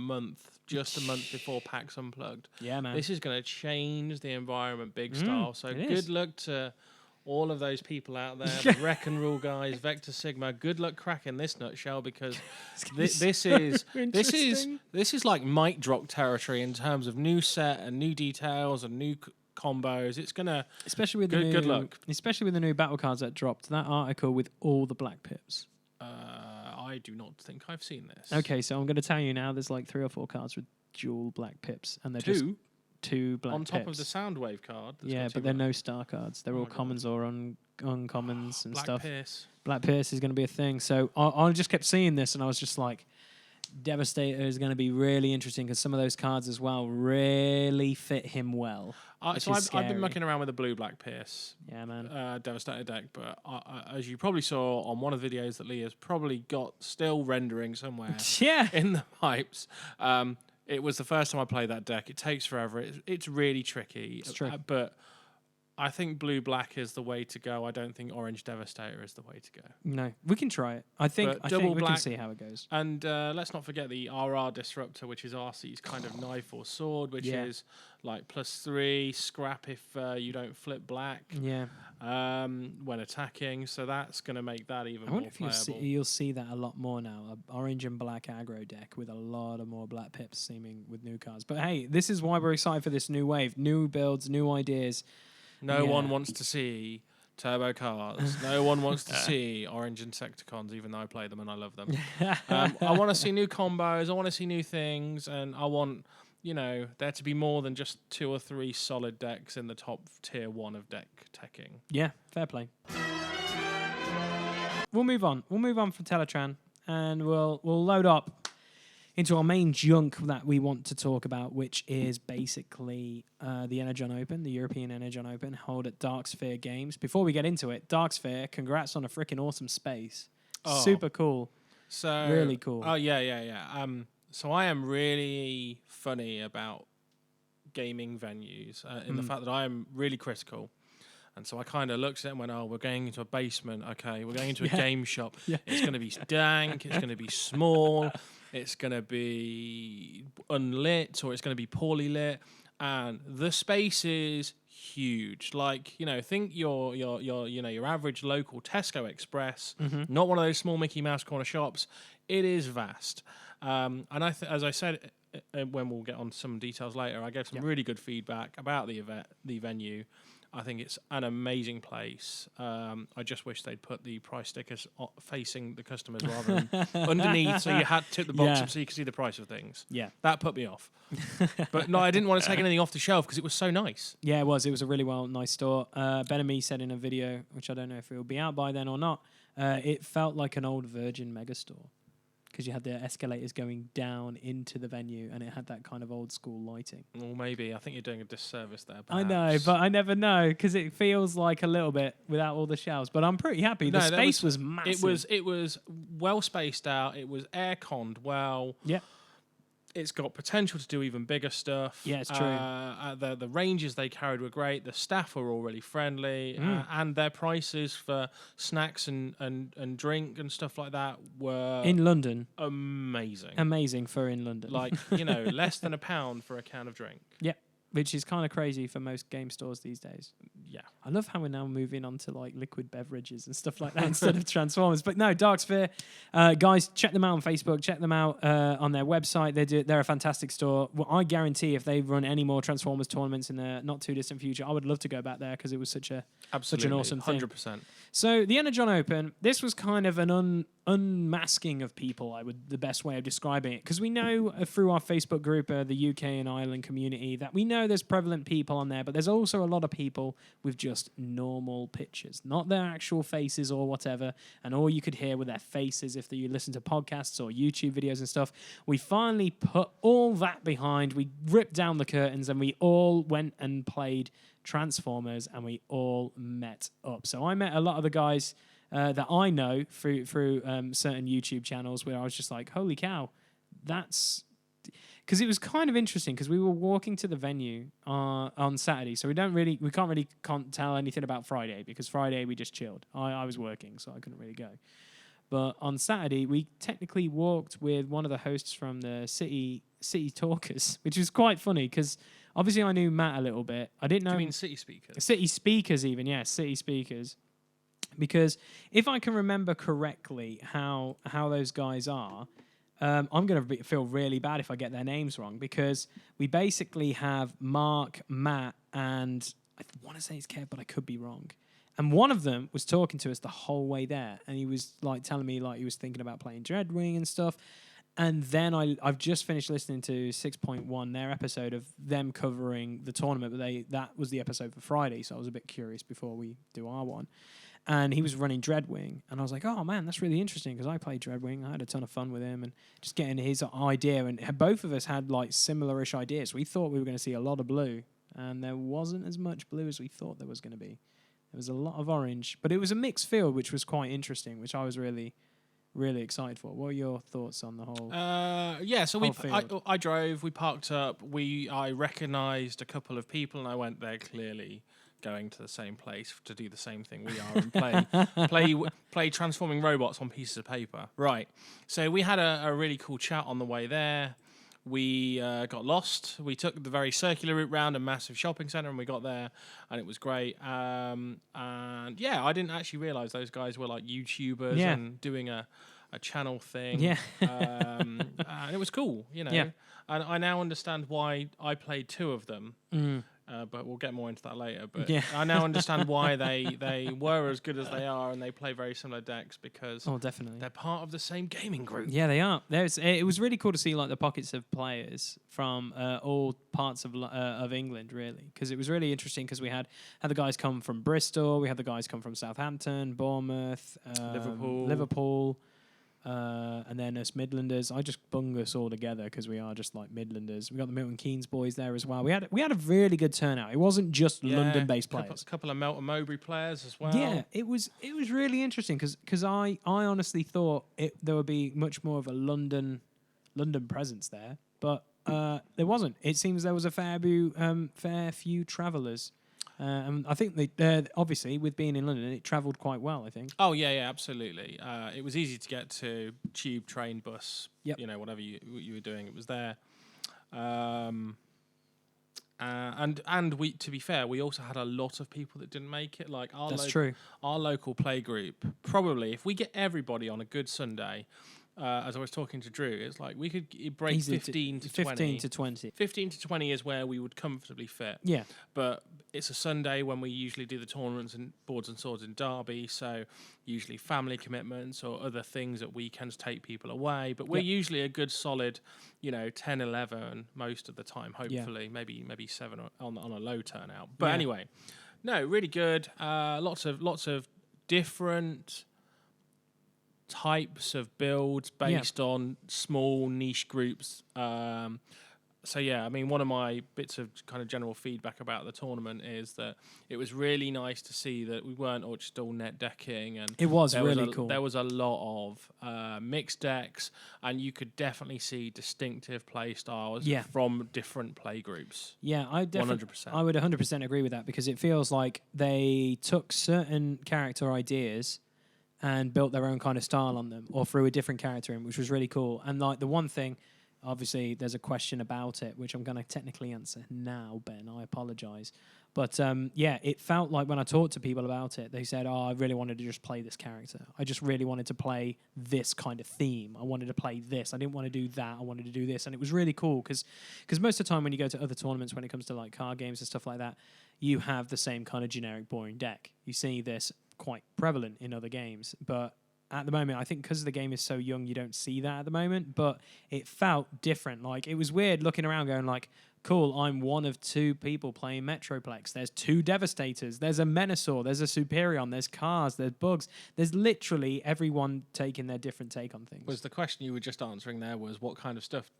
just a month before PAX Unplugged. Yeah, man. This is gonna change the environment big style. So it good is. luck to all of those people out there, the Wreck and Rule guys, Vector Sigma. Good luck cracking this nutshell because this is like mic drop territory in terms of new set and new details and new combos. It's gonna Especially with good luck. Especially with the new battle cards that dropped. That article with all the black pips. I do not think I've seen this. Okay, so I'm going to tell you now. There's like 3 or 4 cards with dual black pips, and they're just 2 black on top pips. of the Soundwave card. Yeah, but they're no star cards. They're all my God. commons or uncommons and Black stuff. Pierce. Black Pierce is going to be a thing. So I just kept seeing this, and I was just like, Devastator is going to be really interesting because some of those cards as well really fit him well. So I've been mucking around with the blue Black Pierce Yeah, man. Devastator deck, but as you probably saw on one of the videos that Leah's probably got still rendering somewhere Yeah. in the pipes. It was the first time I played that deck. It takes forever. It's really tricky. It's true. But I think blue-black is the way to go. I don't think orange Devastator is the way to go. No, we can try it. I think But we double can black- see how it goes. And let's not forget the RR Disruptor, which is RC's kind of knife or sword, which Yeah. is like +3 scrap if you don't flip black Yeah. when attacking. So that's going to make that even I more wonder if playable. you'll see that a lot more now. A orange and black aggro deck with a lot of more black pips seeming with new cards. But hey, this is why we're excited for this new wave. New builds, new ideas. No one Yeah. wants to see turbo cars. No one wants to see orange Insecticons, even though I play them and I love them. I want to see new combos. I want to see new things. And I want, there to be more than just 2 or 3 solid decks in the top tier 1 of deck teching. Yeah, fair play. We'll move on. We'll move on from Teletran, and we'll load up into our main junk that we want to talk about, which is basically the Energon Open, the European Energon Open, held at Darksphere Games. Before we get into it, Darksphere, congrats on a freaking awesome space. Oh. Super cool. So Really cool. Oh yeah. So I am really funny about gaming venues in the fact that I am really critical. And so I kind of looked at it and went, oh, we're going into a basement. Okay, we're going into a game shop. Yeah. It's going to be dank. It's going to be small. It's going to be unlit, or it's going to be poorly lit. And the space is huge. Like, think your average local Tesco Express, not one of those small Mickey Mouse corner shops. It is vast. And as I said, when we'll get on to some details later, I gave some really good feedback about the venue. I think it's an amazing place. I just wish they'd put the price stickers facing the customers rather than underneath, so you had to tip the box up so you could see the price of things. Yeah. That put me off. But no, I didn't want to take anything off the shelf because it was so nice. Yeah, it was. It was a really nice store. Ben and me said in a video, which I don't know if it will be out by then or not, it felt like an old Virgin megastore because you had the escalators going down into the venue and it had that kind of old school lighting. Well, maybe. I think you're doing a disservice there. I know, perhaps. but I never know because it feels like a little bit without all the shelves. But I'm pretty happy. The No, that space was massive. It was well spaced out. It was air conned well. Yeah. It's got potential to do even bigger stuff. Yeah, it's true. The ranges they carried were great. The staff were all really friendly, and their prices for snacks and drink and stuff like that were in London. amazing. Amazing for in London. Like, less than £1 for a can of drink. Yep. Which is kind of crazy for most game stores these days. Yeah. I love how we're now moving on to like liquid beverages and stuff like that instead of Transformers. But no, Dark Sphere, guys, check them out on Facebook. Check them out on their website. They're a fantastic store. Well, I guarantee if they run any more Transformers tournaments in the not too distant future, I would love to go back there because it was such an awesome thing. 100%. So the Energon Open, this was kind of an unmasking of people, the best way of describing it, because we know through our Facebook group, the UK and Ireland community, that we know there's prevalent people on there, but there's also a lot of people with just normal pictures, not their actual faces or whatever, and all you could hear were their faces if you listen to podcasts or YouTube videos and stuff. We finally put all that behind, we ripped down the curtains, and we all went and played Transformers, and we all met up. So I met a lot of the guys that I know through certain YouTube channels where I was just like, holy cow, that's... Because it was kind of interesting because we were walking to the venue on Saturday, so we can't really tell anything about Friday because Friday we just chilled. I was working, so I couldn't really go. But on Saturday, we technically walked with one of the hosts from the City Talkers, which was quite funny because obviously I knew Matt a little bit. I didn't know... Do you mean City Speakers? City Speakers even, yes, City Speakers. Because if I can remember correctly how those guys are, I'm going to feel really bad if I get their names wrong because we basically have Mark, Matt, and I want to say it's Kev, but I could be wrong. And one of them was talking to us the whole way there, and he was like telling me like he was thinking about playing Dreadwing and stuff. And then I've just finished listening to 6.1, their episode of them covering the tournament, but that was the episode for Friday, so I was a bit curious before we do our one. And he was running Dreadwing, and I was like, oh man, that's really interesting because I played Dreadwing. I had a ton of fun with him and just getting his idea. And both of us had like similar-ish ideas. We thought we were going to see a lot of blue, and there wasn't as much blue as we thought there was going to be. There was a lot of orange, but it was a mixed field, which was quite interesting, which I was really, really excited for. What are your thoughts on the whole? So I drove, we parked up, I recognised a couple of people, and I went there clearly going to the same place to do the same thing we are and play transforming robots on pieces of paper. Right. So we had a really cool chat on the way there. We got lost. We took the very circular route round a massive shopping centre, and we got there, and it was great. And yeah, I didn't actually realise those guys were like YouTubers and doing a channel thing. Yeah. And it was cool, Yeah. And I now understand why I played two of them. But we'll get more into that later. But I now understand why they were as good as they are, and they play very similar decks because definitely they're part of the same gaming group. Yeah, they are. It was really cool to see like the pockets of players from all parts of England, really, because it was really interesting because we had the guys come from Bristol, we had the guys come from Southampton, Bournemouth, Liverpool. And then us Midlanders, I just bung us all together because we are just like Midlanders. We got the Milton Keynes boys there as well. We had a really good turnout. It wasn't just London-based players. A couple of Melton Mowbray players as well. Yeah, it was really interesting because I honestly thought there would be much more of a London presence there, but there wasn't. It seems there was a fair few travellers. And I think they obviously, with being in London, it travelled quite well, I think. Oh, yeah, absolutely. It was easy to get to: tube, train, bus, whatever you were doing, it was there. And we, to be fair, we also had a lot of people that didn't make it. Like our local play group, probably, if we get everybody on a good Sunday, as I was talking to Drew, it's like we could break 15 to 20. 15 to 20. 15 to 20 is where we would comfortably fit. Yeah. But it's a Sunday when we usually do the tournaments and boards and swords in Derby, so usually family commitments or other things at weekends take people away. But we're usually a good solid, 10, 11 most of the time, hopefully. Maybe 7 on a low turnout. But anyway, no, really good. Lots of different types of builds based on small niche groups. So yeah, I mean, one of my bits of kind of general feedback about the tournament is that it was really nice to see that we weren't just all net decking, and It was there really cool. There was a lot of mixed decks, and you could definitely see distinctive play styles from different play groups. Yeah, I definitely, 100%. I would 100% agree with that, because it feels like they took certain character ideas and built their own kind of style on them, or threw a different character in, which was really cool. And like the one thing, obviously, there's a question about it, which I'm going to technically answer now, Ben. I apologize. But yeah, it felt like when I talked to people about it, they said, I really wanted to just play this character. I just really wanted to play this kind of theme. I wanted to play this. I didn't want to do that. I wanted to do this. And it was really cool because most of the time when you go to other tournaments, when it comes to like card games and stuff like that, you have the same kind of generic, boring deck. You see this quite prevalent in other games. But at the moment, I think because the game is so young, you don't see that at the moment. But it felt different. Like, it was weird looking around going like, cool, I'm one of 2 people playing Metroplex. There's 2 Devastators. There's a Menasor. There's a Superion. There's cars. There's bugs. There's literally everyone taking their different take on things. Was the question you were just answering there was what kind of stuff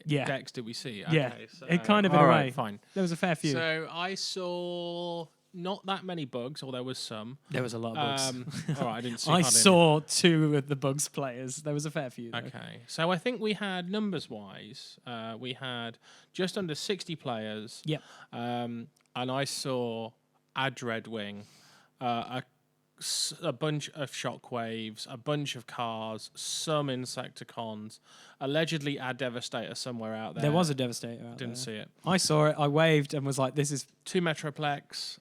decks did we see? Yeah, Okay, so, it kind of in a way. Right, fine. There was a fair few. So I saw not that many bugs, or there was some. There was a lot of bugs. All right, I didn't see. I saw 2 of the bugs players. There was a fair few. Though. Okay, so I think we had numbers-wise, we had just under 60 players. Yep. And I saw a Dreadwing, a bunch of Shockwaves, a bunch of cars, some Insecticons, allegedly a Devastator somewhere out there. There was a Devastator out Didn't there. see it. I saw it. I waved and was like, this is... 2 Metroplex,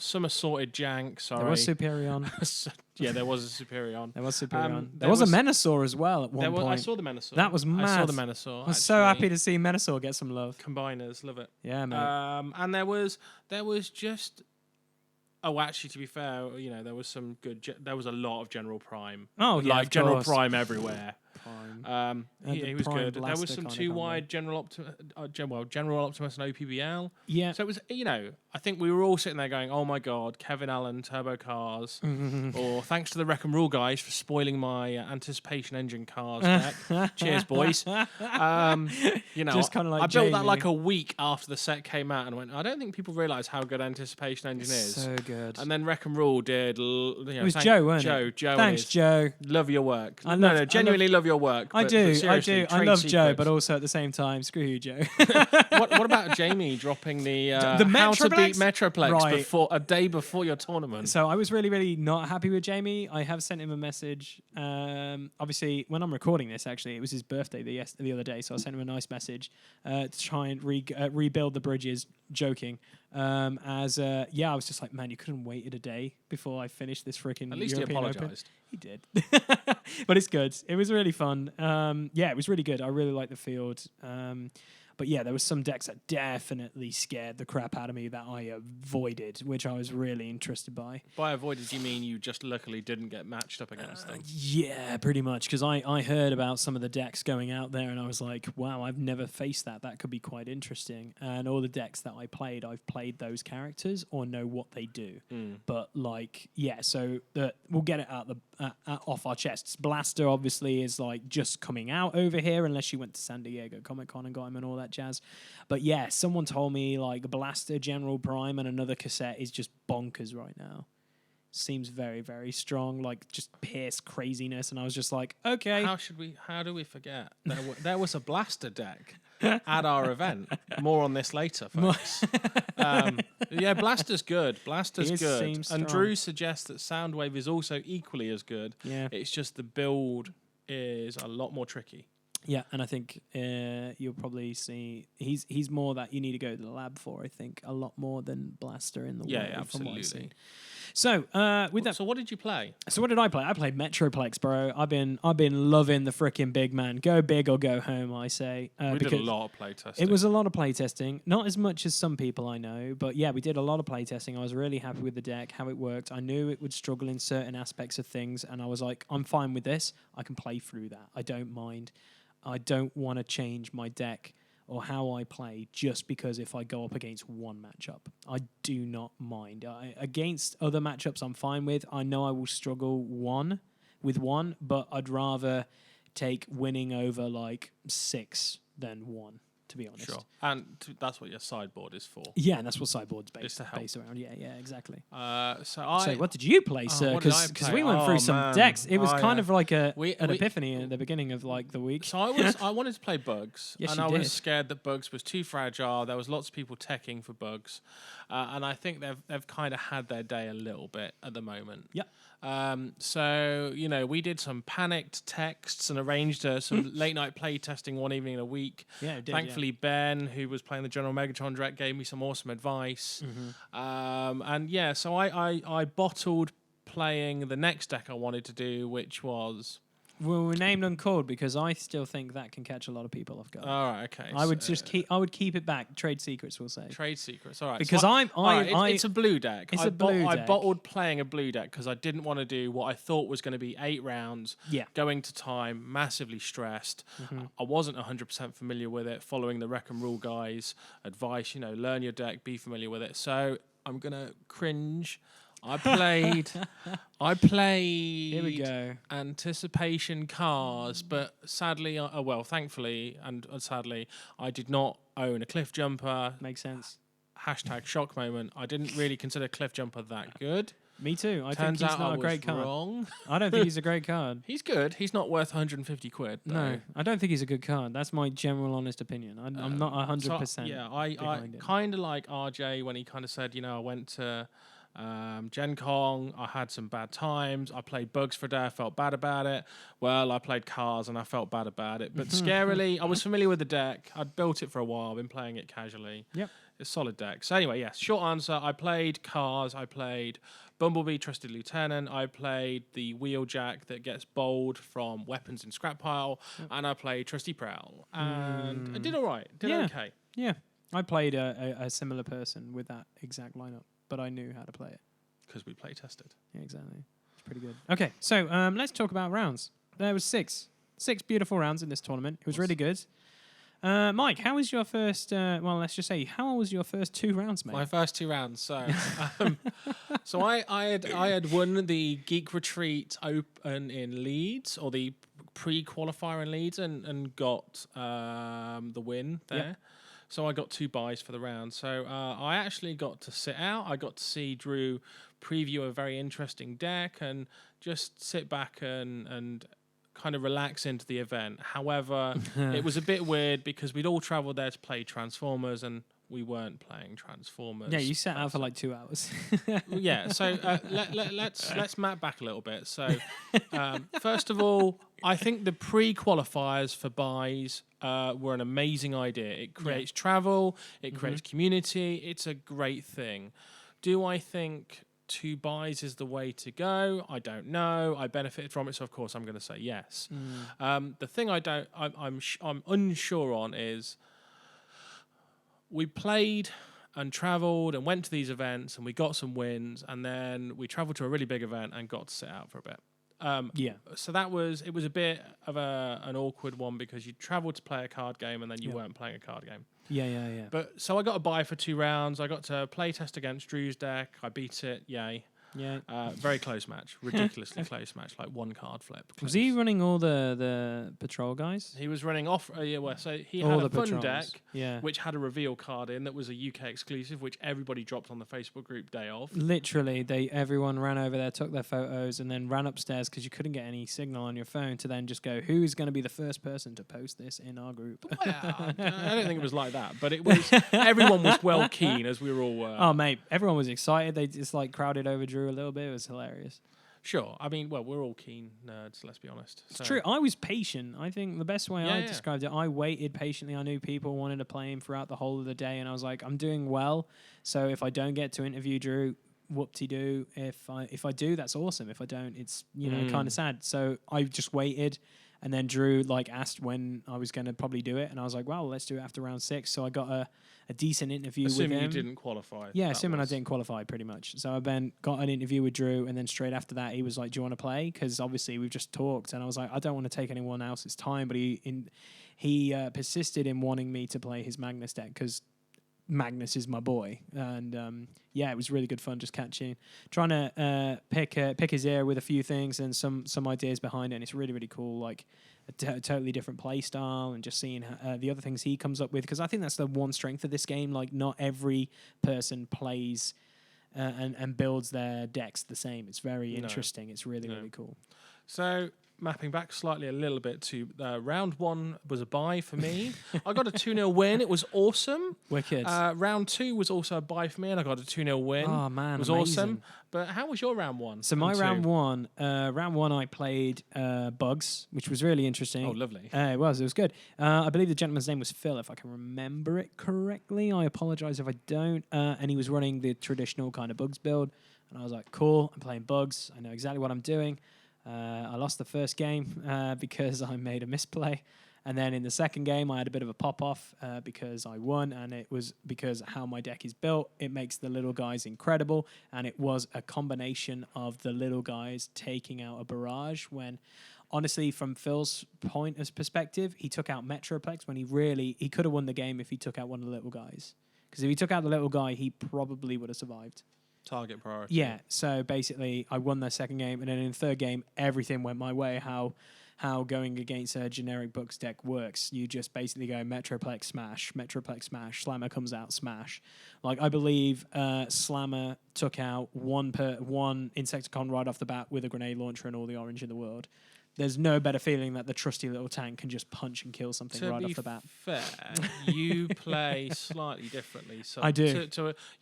some assorted jank, sorry. There was Superion. Yeah, there was a Superion. There was Superion. there there was a was- Menasor as well at one point. I saw the Menasor. That was mad. I saw the Menasor. I was so happy to see Menasor get some love. Combiners, love it. Yeah, mate. And there was just... Oh, actually, to be fair, there was some good... there was a lot of General Prime. Oh, yeah, like of General course. Prime everywhere. Prime. He was Prime good. There was Blaster some kinda 2 combo. wide General Optimus and OPBL. Yeah. So it was, I think we were all sitting there going, "Oh my God, Kevin Allen, Turbo Cars," or "Thanks to the Wreck and Rule guys for spoiling my Anticipation Engine Cars deck." Cheers, boys. Just kinda like I built that Jamie. like a week after the set came out, and went, "I don't think people realise how good Anticipation Engine is." So good. And then Wreck and Rule did. It was Joe, wasn't it? Joe. Thanks, Joe. Love your work. I love- genuinely love your work. I but do. seriously, I trade love Joe, secrets. but also at the same time, screw you, Joe. what about Jamie dropping the how to beat Metroplex Right. a day before your tournament? So I was really, really not happy with Jamie. I have sent him a message. Obviously, when I'm recording this, actually, it was his birthday the other day, so I sent him a nice message to try and rebuild the bridges, joking. I was just like, man, you couldn't wait a day before I finished this freaking At least European he Open. apologised. He did. But it's good. It was really fun. It was really good. I really liked the field. But yeah, there was some decks that definitely scared the crap out of me that I avoided, which I was really interested by. By avoided, you mean you just luckily didn't get matched up against them? Yeah, pretty much. Because I heard about some of the decks going out there and I was like, wow, I've never faced that. That could be quite interesting. And all the decks that I played, I've played those characters or know what they do. But so we'll get it out off our chests. Blaster obviously is like just coming out over here unless you went to San Diego Comic-Con and got him and all that jazz. But yeah, someone told me like Blaster, General Prime, and another cassette is just bonkers right now. Seems very, very strong, like just Pierce craziness. And I was just like, okay. How do we forget? There was a Blaster deck at our event. More on this later, folks. Blaster's good. Blaster's good. Seems And strong. Drew suggests that Soundwave is also equally as good. Yeah. It's just the build is a lot more tricky. Yeah, and I think you'll probably see he's more that you need to go to the lab for. I think a lot more than Blaster in the world. Yeah, From what I've absolutely. seen. So with that, So what did you play? so what did I play? I played Metroplex, bro. I've been loving the frickin' big man. Go big or go home, I say. We did a lot of playtesting. It was a lot of playtesting, not as much as some people I know, but yeah, we did a lot of playtesting. I was really happy with the deck, how it worked. I knew it would struggle in certain aspects of things, and I was like, I'm fine with this. I can play through that. I don't mind. I don't want to change my deck or how I play just because if I go up against one matchup. I do not mind. Against other matchups I'm fine with. I know I will struggle with one, but I'd rather take winning over like 6 than 1. to be honest. Sure. And that's what your sideboard is for. Yeah, and that's what sideboard's Just to help. based around. Yeah, exactly. So What did you play, sir? what did I Because play? we went through some Man. decks. It was kind Yeah. of like an We- epiphany at the beginning of like the week. So I wanted to play Bugs, Yes, and you I did. was scared that Bugs was too fragile. There was lots of people teching for Bugs, and I think they've kind of had their day a little bit at the moment. Yep. So we did some panicked texts and arranged some late night play testing one evening a week. Yeah, it did, Thankfully, Ben, who was playing the General Megatron deck, gave me some awesome advice. So I bottled playing the next deck I wanted to do, which was. Well, we're named uncalled because I still think that can catch a lot of people off guard. All right, okay. I would just keep it back. Trade secrets, we'll say. Trade secrets. All right. Because it's a blue deck. It's I a blue I deck. bottled playing a blue deck because I didn't want to do what I thought was going to be 8 rounds. Yeah. Going to time, massively stressed. I wasn't 100% familiar with it. Following the Rec and Rule guys' advice, learn your deck, be familiar with it. So I'm gonna cringe. I played. Here we go. Anticipation Cars, but sadly, thankfully, and sadly, I did not own a Cliff Jumper. Makes sense. # shock moment. I didn't really consider Cliff Jumper that good. Me too. I Turns think he's out not I a great was card. wrong. I don't think he's a great card. He's good. He's not worth 150 quid. Though. No, I don't think he's a good card. That's my general honest opinion. I'm not 100%. Yeah, I behind him. kind of like RJ when he kind of said, I went to Gen Con, I had some bad times. I played Bugs for a day, I felt bad about it. Well, I played Cars and I felt bad about it. But scarily, I was familiar with the deck. I'd built it for a while, been playing it casually. Yep. It's a solid deck. So anyway, yes, short answer, I played Cars, I played Bumblebee Trusted Lieutenant, I played the Wheeljack that gets bowled from weapons in scrap pile, and I played Trusty Prowl. And I did all right. Did okay. Yeah. I played a similar person with that exact lineup, but I knew how to play it. Because we play tested. Yeah, exactly. It's pretty good. Okay, so let's talk about rounds. There was six beautiful rounds in this tournament. It was really good. Mike, how was your first? Let's just say, how was your first 2 rounds, mate? My first 2 rounds. So, I had won the Geek Retreat Open in Leeds, or the pre-qualifier in Leeds, and got the win there. Yep. So I got 2 buys for the round. So I actually got to sit out. I got to see Drew preview a very interesting deck and just sit back and kind of relax into the event. However, it was a bit weird because we'd all traveled there to play Transformers and we weren't playing Transformers. Yeah, you sat out for like 2 hours. Yeah, so let's map back a little bit. So first of all, I think the pre-qualifiers for buys were an amazing idea. It creates travel, it creates community. It's a great thing. Do I think 2 buys is the way to go? I don't know. I benefited from it, so of course I'm going to say yes. The thing I'm unsure on is we played and traveled and went to these events and we got some wins, and then we traveled to a really big event and got to sit out for a bit. Yeah. So it was a bit of an awkward one because you travelled to play a card game and then you weren't playing a card game. Yeah. But so I got a buy for 2 rounds. I got to play test against Drew's deck. I beat it. Yay. Yeah. Very close match. Ridiculously close match. Like 1 card flip. Was he running all the patrol guys? He was running off. So he All had a the fun patrols. deck, Yeah. which had a reveal card in that was a UK exclusive, which everybody dropped on the Facebook group day of. Literally, everyone ran over there, took their photos, and then ran upstairs because you couldn't get any signal on your phone to then just go, who's going to be the first person to post this in our group? Well, I don't think it was like that, but it was. Everyone was well keen as we were all. Oh, mate, everyone was excited. They just crowded over Drew a little bit. It was hilarious. Sure. I mean, well, we're all keen nerds, let's be honest. It's true. I was patient. I think the best way I Yeah. described it, I waited patiently. I knew people wanted to play him throughout the whole of the day, and I was like, I'm doing well. So if I don't get to interview Drew, whoop-de-doo. If I do, that's awesome. If I don't, it's kind of sad. So I just waited, and then Drew asked when I was going to probably do it, and I was like, well, let's do it after round 6. So I got a decent interview with him. Assuming you didn't qualify. Yeah, assuming I didn't qualify, pretty much. So I then got an interview with Drew, and then straight after that, he was like, do you want to play? Because obviously we've just talked, and I was like, I don't want to take anyone else's time, but he persisted in wanting me to play his Magnus deck, because Magnus is my boy, and yeah, it was really good fun just trying to pick his ear with a few things and some ideas behind it. And it's really really cool, like a totally different play style, and just seeing the other things he comes up with, because I think that's the one strength of this game. Like, not every person plays and builds their decks the same. It's very interesting. It's really really cool. So, mapping back slightly a little bit to round 1 was a bye for me. I got a 2-0 win. It was awesome. Wicked. Round 2 was also a bye for me, and I got a 2-0 win. Oh, man, it was amazing. awesome. But how was your round 1? So my round one, I played Bugs, which was really interesting. Oh, lovely. It was good. I believe the gentleman's name was Phil, if I can remember it correctly. I apologize if I don't. And he was running the traditional kind of Bugs build. And I was like, cool, I'm playing Bugs. I know exactly what I'm doing. I lost the first game because I made a misplay. And then in the second game, I had a bit of a pop-off because I won, and it was because how my deck is built. It makes the little guys incredible, and it was a combination of the little guys taking out a barrage when, honestly, from Phil's point of perspective, he took out Metroplex when he could have won the game if he took out one of the little guys. Because if he took out the little guy, he probably would have survived. Target priority. Yeah, so basically I won the second game, and then in the third game, everything went my way. How going against a generic Bucks deck works. You just basically go Metroplex smash, Slammer comes out, smash. Like, I believe Slammer took out one Insecticon right off the bat with a grenade launcher and all the orange in the world. There's no better feeling that the trusty little tank can just punch and kill something right off the bat. Fair, you play slightly differently. So I do.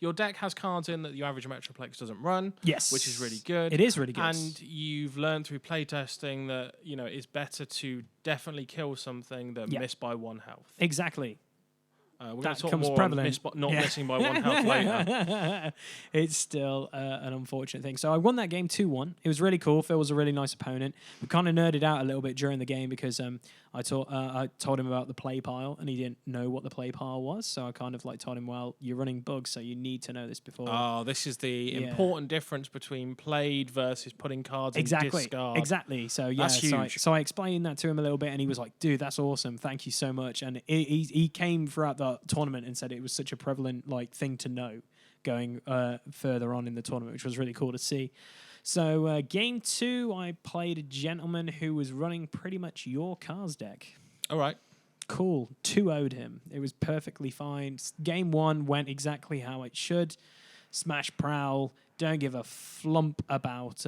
Your deck has cards in that the average Metroplex doesn't run. Yes, which is really good. It is really good. And you've learned through playtesting that it's better to definitely kill something than miss by 1 health. Exactly. We're going That to talk comes more prevalent. on not missing by 1 health later. It's still an unfortunate thing. So I won that game 2-1. It was really cool. Phil was a really nice opponent. We kind of nerded out a little bit during the game because I told him about the play pile, and he didn't know what the play pile was. So I kind of told him, well, you're running Bugs, so you need to know this before. Oh, this is the important difference between played versus putting cards in discard. Exactly. So that's huge. So I explained that to him a little bit, and he was like, dude, that's awesome. Thank you so much. And he came throughout the tournament and said it was such a prevalent thing to know going further on in the tournament, which was really cool to see. So game 2, I played a gentleman who was running pretty much your Cars deck. All right. Cool. 2-0'd him. It was perfectly fine. Game 1 went exactly how it should. Smash Prowl. Don't give a flump about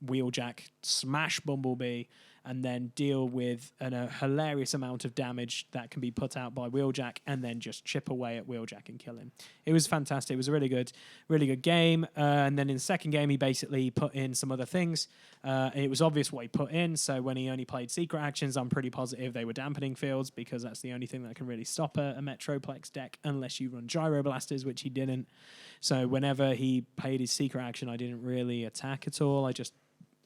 Wheeljack. Smash Bumblebee. And then deal with a hilarious amount of damage that can be put out by Wheeljack, and then just chip away at Wheeljack and kill him. It was fantastic. It was a really good game. And then in the second game, he basically put in some other things. It was obvious what he put in. So when he only played secret actions, I'm pretty positive they were dampening fields, because that's the only thing that can really stop a Metroplex deck, unless you run Gyro Blasters, which he didn't. So whenever he played his secret action, I didn't really attack at all. I just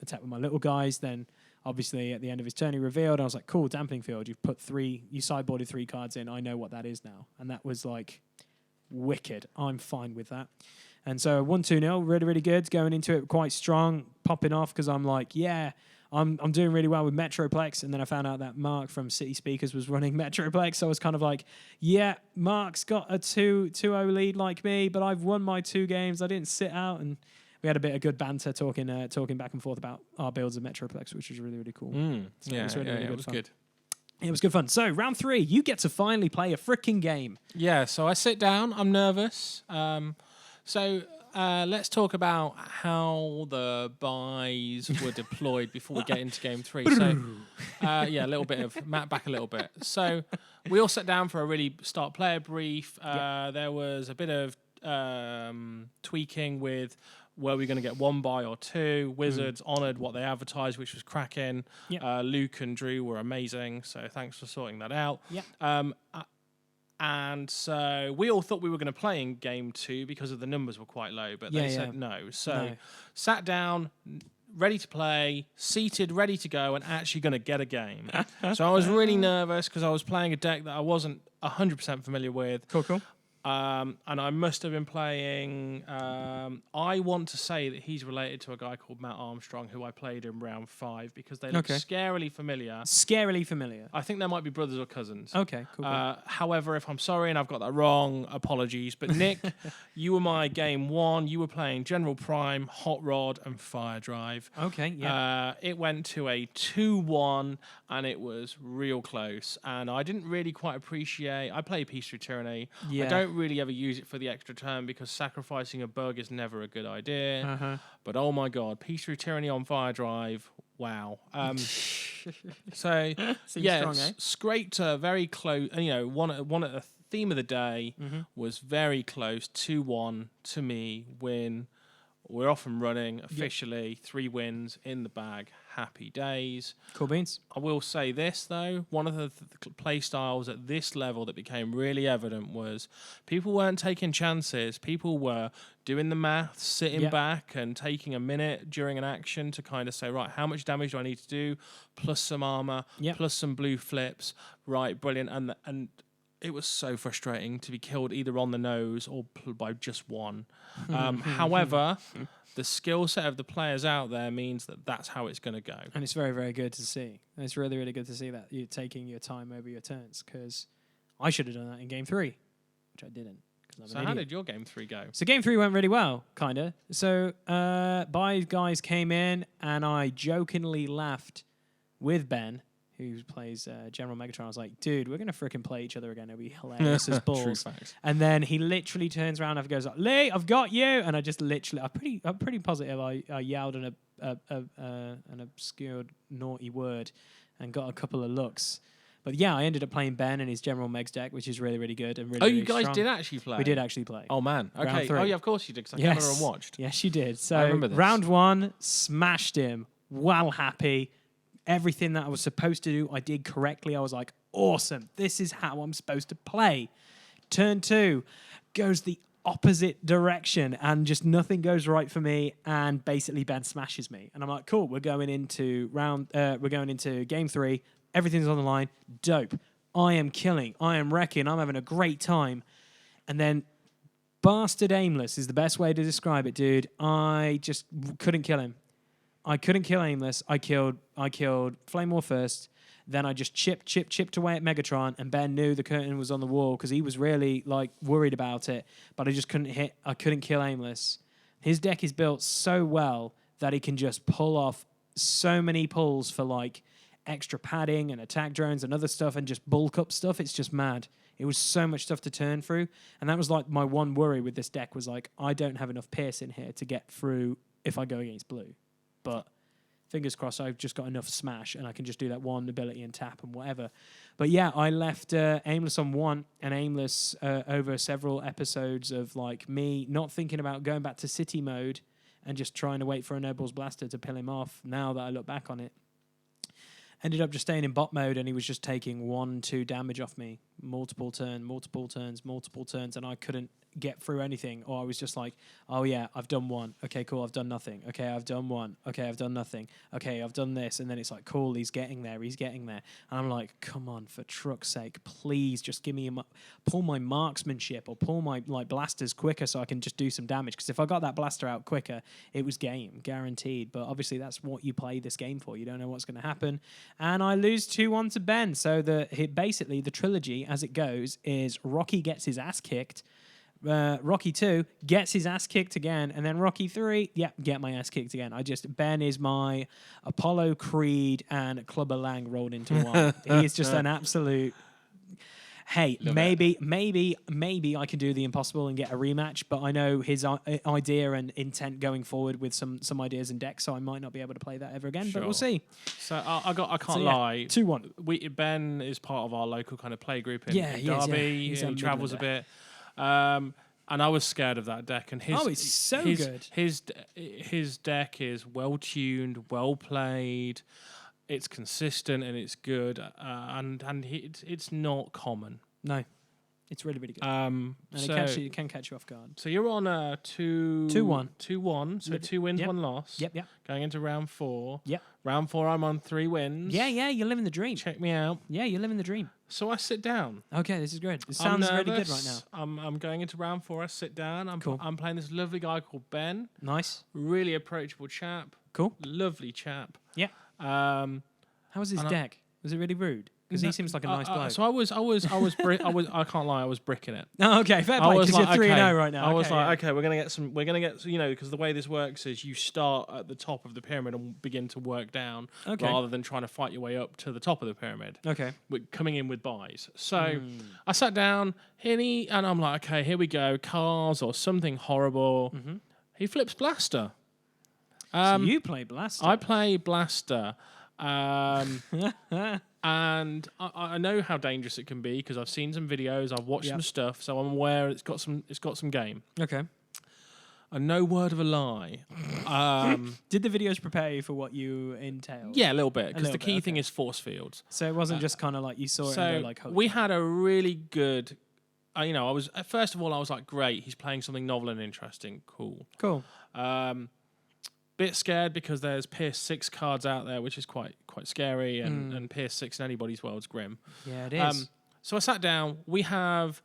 attacked with my little guys. Then obviously, at the end of his turn, he revealed. I was like, cool, dampening field. You sideboarded 3 cards in. I know what that is now. And that was wicked. I'm fine with that. And so 1-2-0, really, really good. Going into it quite strong, popping off, because I'm like, yeah, I'm doing really well with Metroplex. And then I found out that Mark from City Speakers was running Metroplex. So I was kind of like, yeah, Mark's got a 2-0 lead like me, but I've won my 2 games. I didn't sit out, and we had a bit of good banter talking back and forth about our builds of Metroplex, which was really, really cool. So it was really good. It was good fun. So round 3, you get to finally play a freaking game. Yeah, so I sit down. I'm nervous. Let's talk about how the buys were deployed before we get into game 3. So, a little bit of map back a little bit. So we all sat down for a really start player brief. There was a bit of tweaking with, were we going to get 1 buy or 2? Wizards honoured what they advertised, which was cracking. Luke and Drew were amazing, so thanks for sorting that out. And so we all thought we were going to play in game 2 because of the numbers were quite low, but they said no. So sat down, ready to play, seated, ready to go, and actually going to get a game. So I was really nervous because I was playing a deck that I wasn't 100% familiar with. Cool. And I must have been playing. I want to say that he's related to a guy called Matt Armstrong, who I played in round 5 because they look scarily familiar. Scarily familiar. I think they might be brothers or cousins. Okay, cool. However, if I'm sorry and I've got that wrong, apologies. But Nick, you were my game 1. You were playing General Prime, Hot Rod, and Fire Drive. Okay, yeah. It went to a 2-1, and it was real close. And I didn't really quite appreciate. I play Peace Through Tyranny. Yeah. I don't really ever use it for the extra turn because sacrificing a bug is never a good idea. But oh my god, Peace Through Tyranny on Fire Drive, wow. So yeah, strong, eh? scraped very close. You know, one at the theme of the day was very close. 2-1 to me win. We're off and running officially. 3 wins in the bag. Happy days. Cool beans. I will say this, though. One of the play styles at this level that became really evident was people weren't taking chances. People were doing the maths, sitting back and taking a minute during an action to kind of say, right, how much damage do I need to do? Plus some armor, plus some blue flips. Right, brilliant. And it was so frustrating to be killed either on the nose or by just one. However, the skill set of the players out there means that that's how it's going to go. And it's very, very good to see. And it's really, really good to see that you're taking your time over your turns, because I should have done that in game 3, which I didn't. So how did your game 3 go? So game 3 went really well, kind of. So Bye guys came in, and I jokingly laughed with Ben, who plays General Megatron. I was like, dude, we're going to freaking play each other again. It'll be hilarious as balls. True facts. And then he literally turns around and goes, like, Lee, I've got you. And I just literally, I'm pretty positive I yelled an obscure, naughty word and got a couple of looks. But yeah, I ended up playing Ben and his General Megs deck, which is really, really good. And really, you really guys strong. did actually play? We did actually play. Oh, man. Round Okay. 3. Oh, yeah, of course you did, because I came over and watched. Yes, you did. So I remember this. round 1, smashed him. Well happy. Everything that I was supposed to do, I did correctly. I was like, awesome. This is how I'm supposed to play. Turn 2 goes the opposite direction, and just nothing goes right for me. And basically, Ben smashes me. And I'm like, cool. We're going into game 3. Everything's on the line. Dope. I am killing. I am wrecking. I'm having a great time. And then bastard aimless is the best way to describe it, dude. I just couldn't kill him. I couldn't kill Aimless. I killed Flame War first. Then I just chipped away at Megatron, and Ben knew the curtain was on the wall because he was really like worried about it. But I just couldn't hit. I couldn't kill Aimless. His deck is built so well that he can just pull off so many pulls for like extra padding and attack drones and other stuff and just bulk up stuff. It's just mad. It was so much stuff to turn through, and that was like my one worry with this deck was like I don't have enough Pierce in here to get through if I go against blue. But fingers crossed, I've just got enough smash and I can just do that one ability and tap and whatever. But yeah, I left Aimless on 1 and Aimless over several episodes of like me not thinking about going back to city mode and just trying to wait for a Noble's Blaster to pill him off. Now that I look back on it, ended up just staying in bot mode, and he was just taking 1-2 damage off me multiple turns, and I couldn't get through anything. Or I was just like, oh yeah, I've done 1. Okay, cool, I've done nothing. Okay, I've done 1. Okay, I've done nothing. Okay, I've done this. And then it's like, cool, he's getting there. And I'm like, come on, for truck's sake, please just give me pull my marksmanship or pull my like blasters quicker so I can just do some damage. Because if I got that blaster out quicker, it was game, guaranteed. But obviously that's what you play this game for. You don't know what's going to happen. And I lose 2-1 to Ben. So basically the trilogy, as it goes, is Rocky gets his ass kicked. Rocky 2 gets his ass kicked again, and then Rocky 3, get my ass kicked again. Ben is my Apollo Creed and Clubber Lang rolled into one. He is just an absolute. Hey, maybe I can do the impossible and get a rematch, but I know his idea and intent going forward with some ideas and decks, so I might not be able to play that ever again. Sure. But we'll see. So I can't lie. 2-1. Ben is part of our local kind of play group in Yeah. Derby. He travels a bit. And I was scared of that deck. And it's so good. His deck is well tuned, well played. It's consistent and it's good, and it's not common. No, It's really, really good. And It can catch you off guard. So you're on a 2-1. 2-1. So 2 wins, Yep. 1 loss. Yep. Going into round 4. Yep. Round 4, I'm on 3 wins. Yeah, you're living the dream. Check me out. Yeah, you're living the dream. So I sit down. Okay, this is good. It I'm sounds really good right nervous. now. I'm going into round 4. I sit down. Cool. I'm playing this lovely guy called Ben. Nice. Really approachable chap. Cool. Lovely chap. Yeah. How was his deck? Was it really rude? Because he seems like a nice bloke. So I I can't lie, I was bricking it. Oh, okay, fair I play. was Because like, you're 3-0 okay. right now. I was Okay, like, okay, we're gonna get, because the way this works is you start at the top of the pyramid and begin to work down, Okay. rather than trying to fight your way up to the top of the pyramid. Okay. With coming in with buys. So I sat down, and I'm like, okay, here we go, cars or something horrible. He flips Blaster. So you play Blaster. I play Blaster. And I know how dangerous it can be because I've seen some videos, I've watched some stuff, so I'm aware it's got some game. Okay. And no word of a lie. Did the videos prepare you for what you entailed? Yeah, a little bit, because little the key bit, thing is force fields. So it wasn't just kind of like you saw it and go like, holy we had a really good. I was first of all, I was like, great, he's playing something novel and interesting, cool. cool. Bit scared because there's Pierce 6 cards out there, which is quite scary, and Pierce 6 in anybody's world's grim. Yeah, it is. So I sat down. We have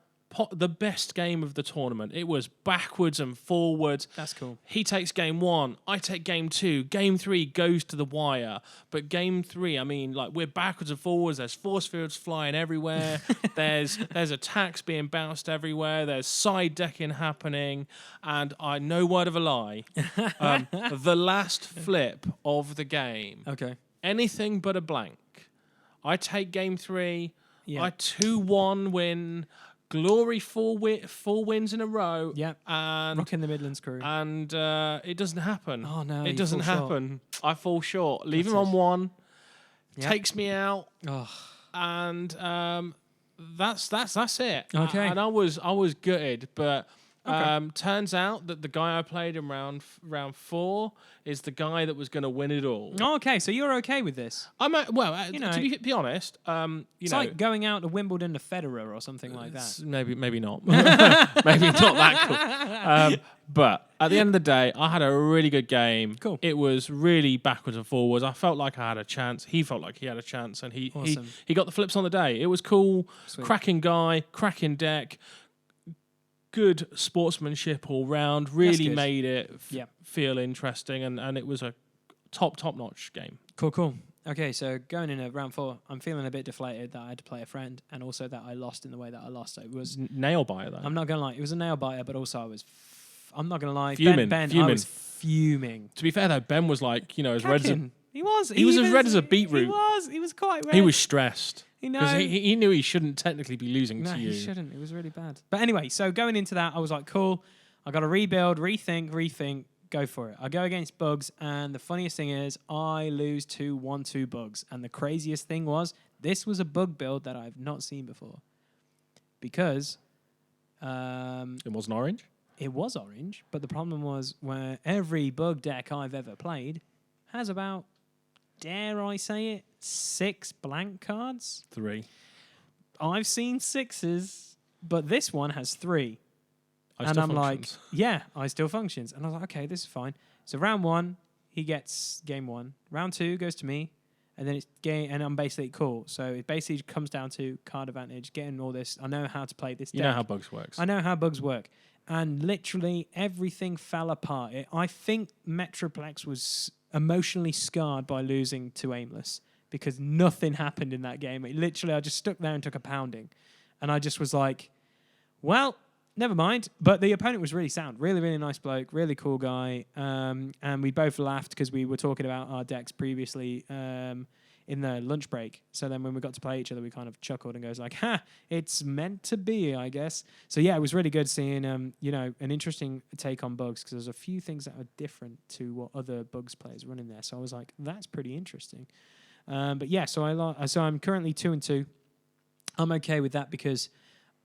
the best game of the tournament. It was backwards and forwards. That's cool. He takes game 1. I take game 2. Game 3 goes to the wire. But game 3, I mean, like, we're backwards and forwards. There's force fields flying everywhere. there's attacks being bounced everywhere. There's side decking happening. And no word of a lie. The last flip of the game. Okay. Anything but a blank. I take game 3. Yeah. I 2-1 win. Glory 4 wins in a row. Yeah. And Rocking the Midlands crew. and it doesn't happen. Oh, no, it you doesn't fall short. happen. I fall short. Leave him That's on it. 1. Yep. Takes me out, Oh. and that's it. Okay. And I was gutted, but. Turns out that the guy I played in round 4 is the guy that was going to win it all. Oh, okay, so you're okay with this? I'm You know, to be honest, It's like going out to Wimbledon to Federer or something like that. maybe not, maybe not that cool. But at the end of the day, I had a really good game. Cool. It was really backwards and forwards. I felt like I had a chance. He felt like he had a chance, and he Awesome. he got the flips on the day. It was cool. Sweet. Cracking guy, cracking deck. Good sportsmanship all round. Really good. made it Yeah. feel interesting, and it was a top-notch game. Cool. Okay, so going into round 4, I'm feeling a bit deflated that I had to play a friend, and also that I lost in the way that I lost. So it was. Nail biter though. I'm not gonna lie, it was a nail biter, but also I was. I'm not gonna lie, Fuming, Ben, I fuming. was fuming. To be fair though, Ben was like, as red as a, He was. He was as red as a beetroot. He was. He was quite red. he was stressed. You know. Because he knew he shouldn't technically be losing No, to you. he shouldn't. It was really bad. But anyway, so going into that, I was like, cool. I got to rebuild, rethink, go for it. I go against bugs, and the funniest thing is I lose to 1-2 bugs. And the craziest thing was this was a bug build that I've not seen before. Because It wasn't orange? it was orange, but the problem was where every bug deck I've ever played has about, dare I say it, 6 blank cards. 3. I've seen 6s, but this one has 3. I And still I'm functions. like, yeah, I still functions. And I was like, okay, this is fine. So round 1, he gets game 1. Round 2 goes to me, and then it's game, and I'm basically cool. So it basically comes down to card advantage, getting all this. I know how to play this deck. You know how bugs works. I know how bugs work. And literally everything fell apart. I think Metroplex was emotionally scarred by losing to Aimless because nothing happened in that game. I just stuck there and took a pounding. And I just was like, well, never mind. But the opponent was really sound. Really, really nice bloke. Really cool guy. And we both laughed because we were talking about our decks previously in the lunch break. So then when we got to play each other, we kind of chuckled and goes like, ha, it's meant to be, I guess. So yeah, it was really good seeing, an interesting take on bugs because there's a few things that are different to what other bugs players run in there. So I was like, that's pretty interesting. But yeah, so I'm currently 2-2. I'm okay with that because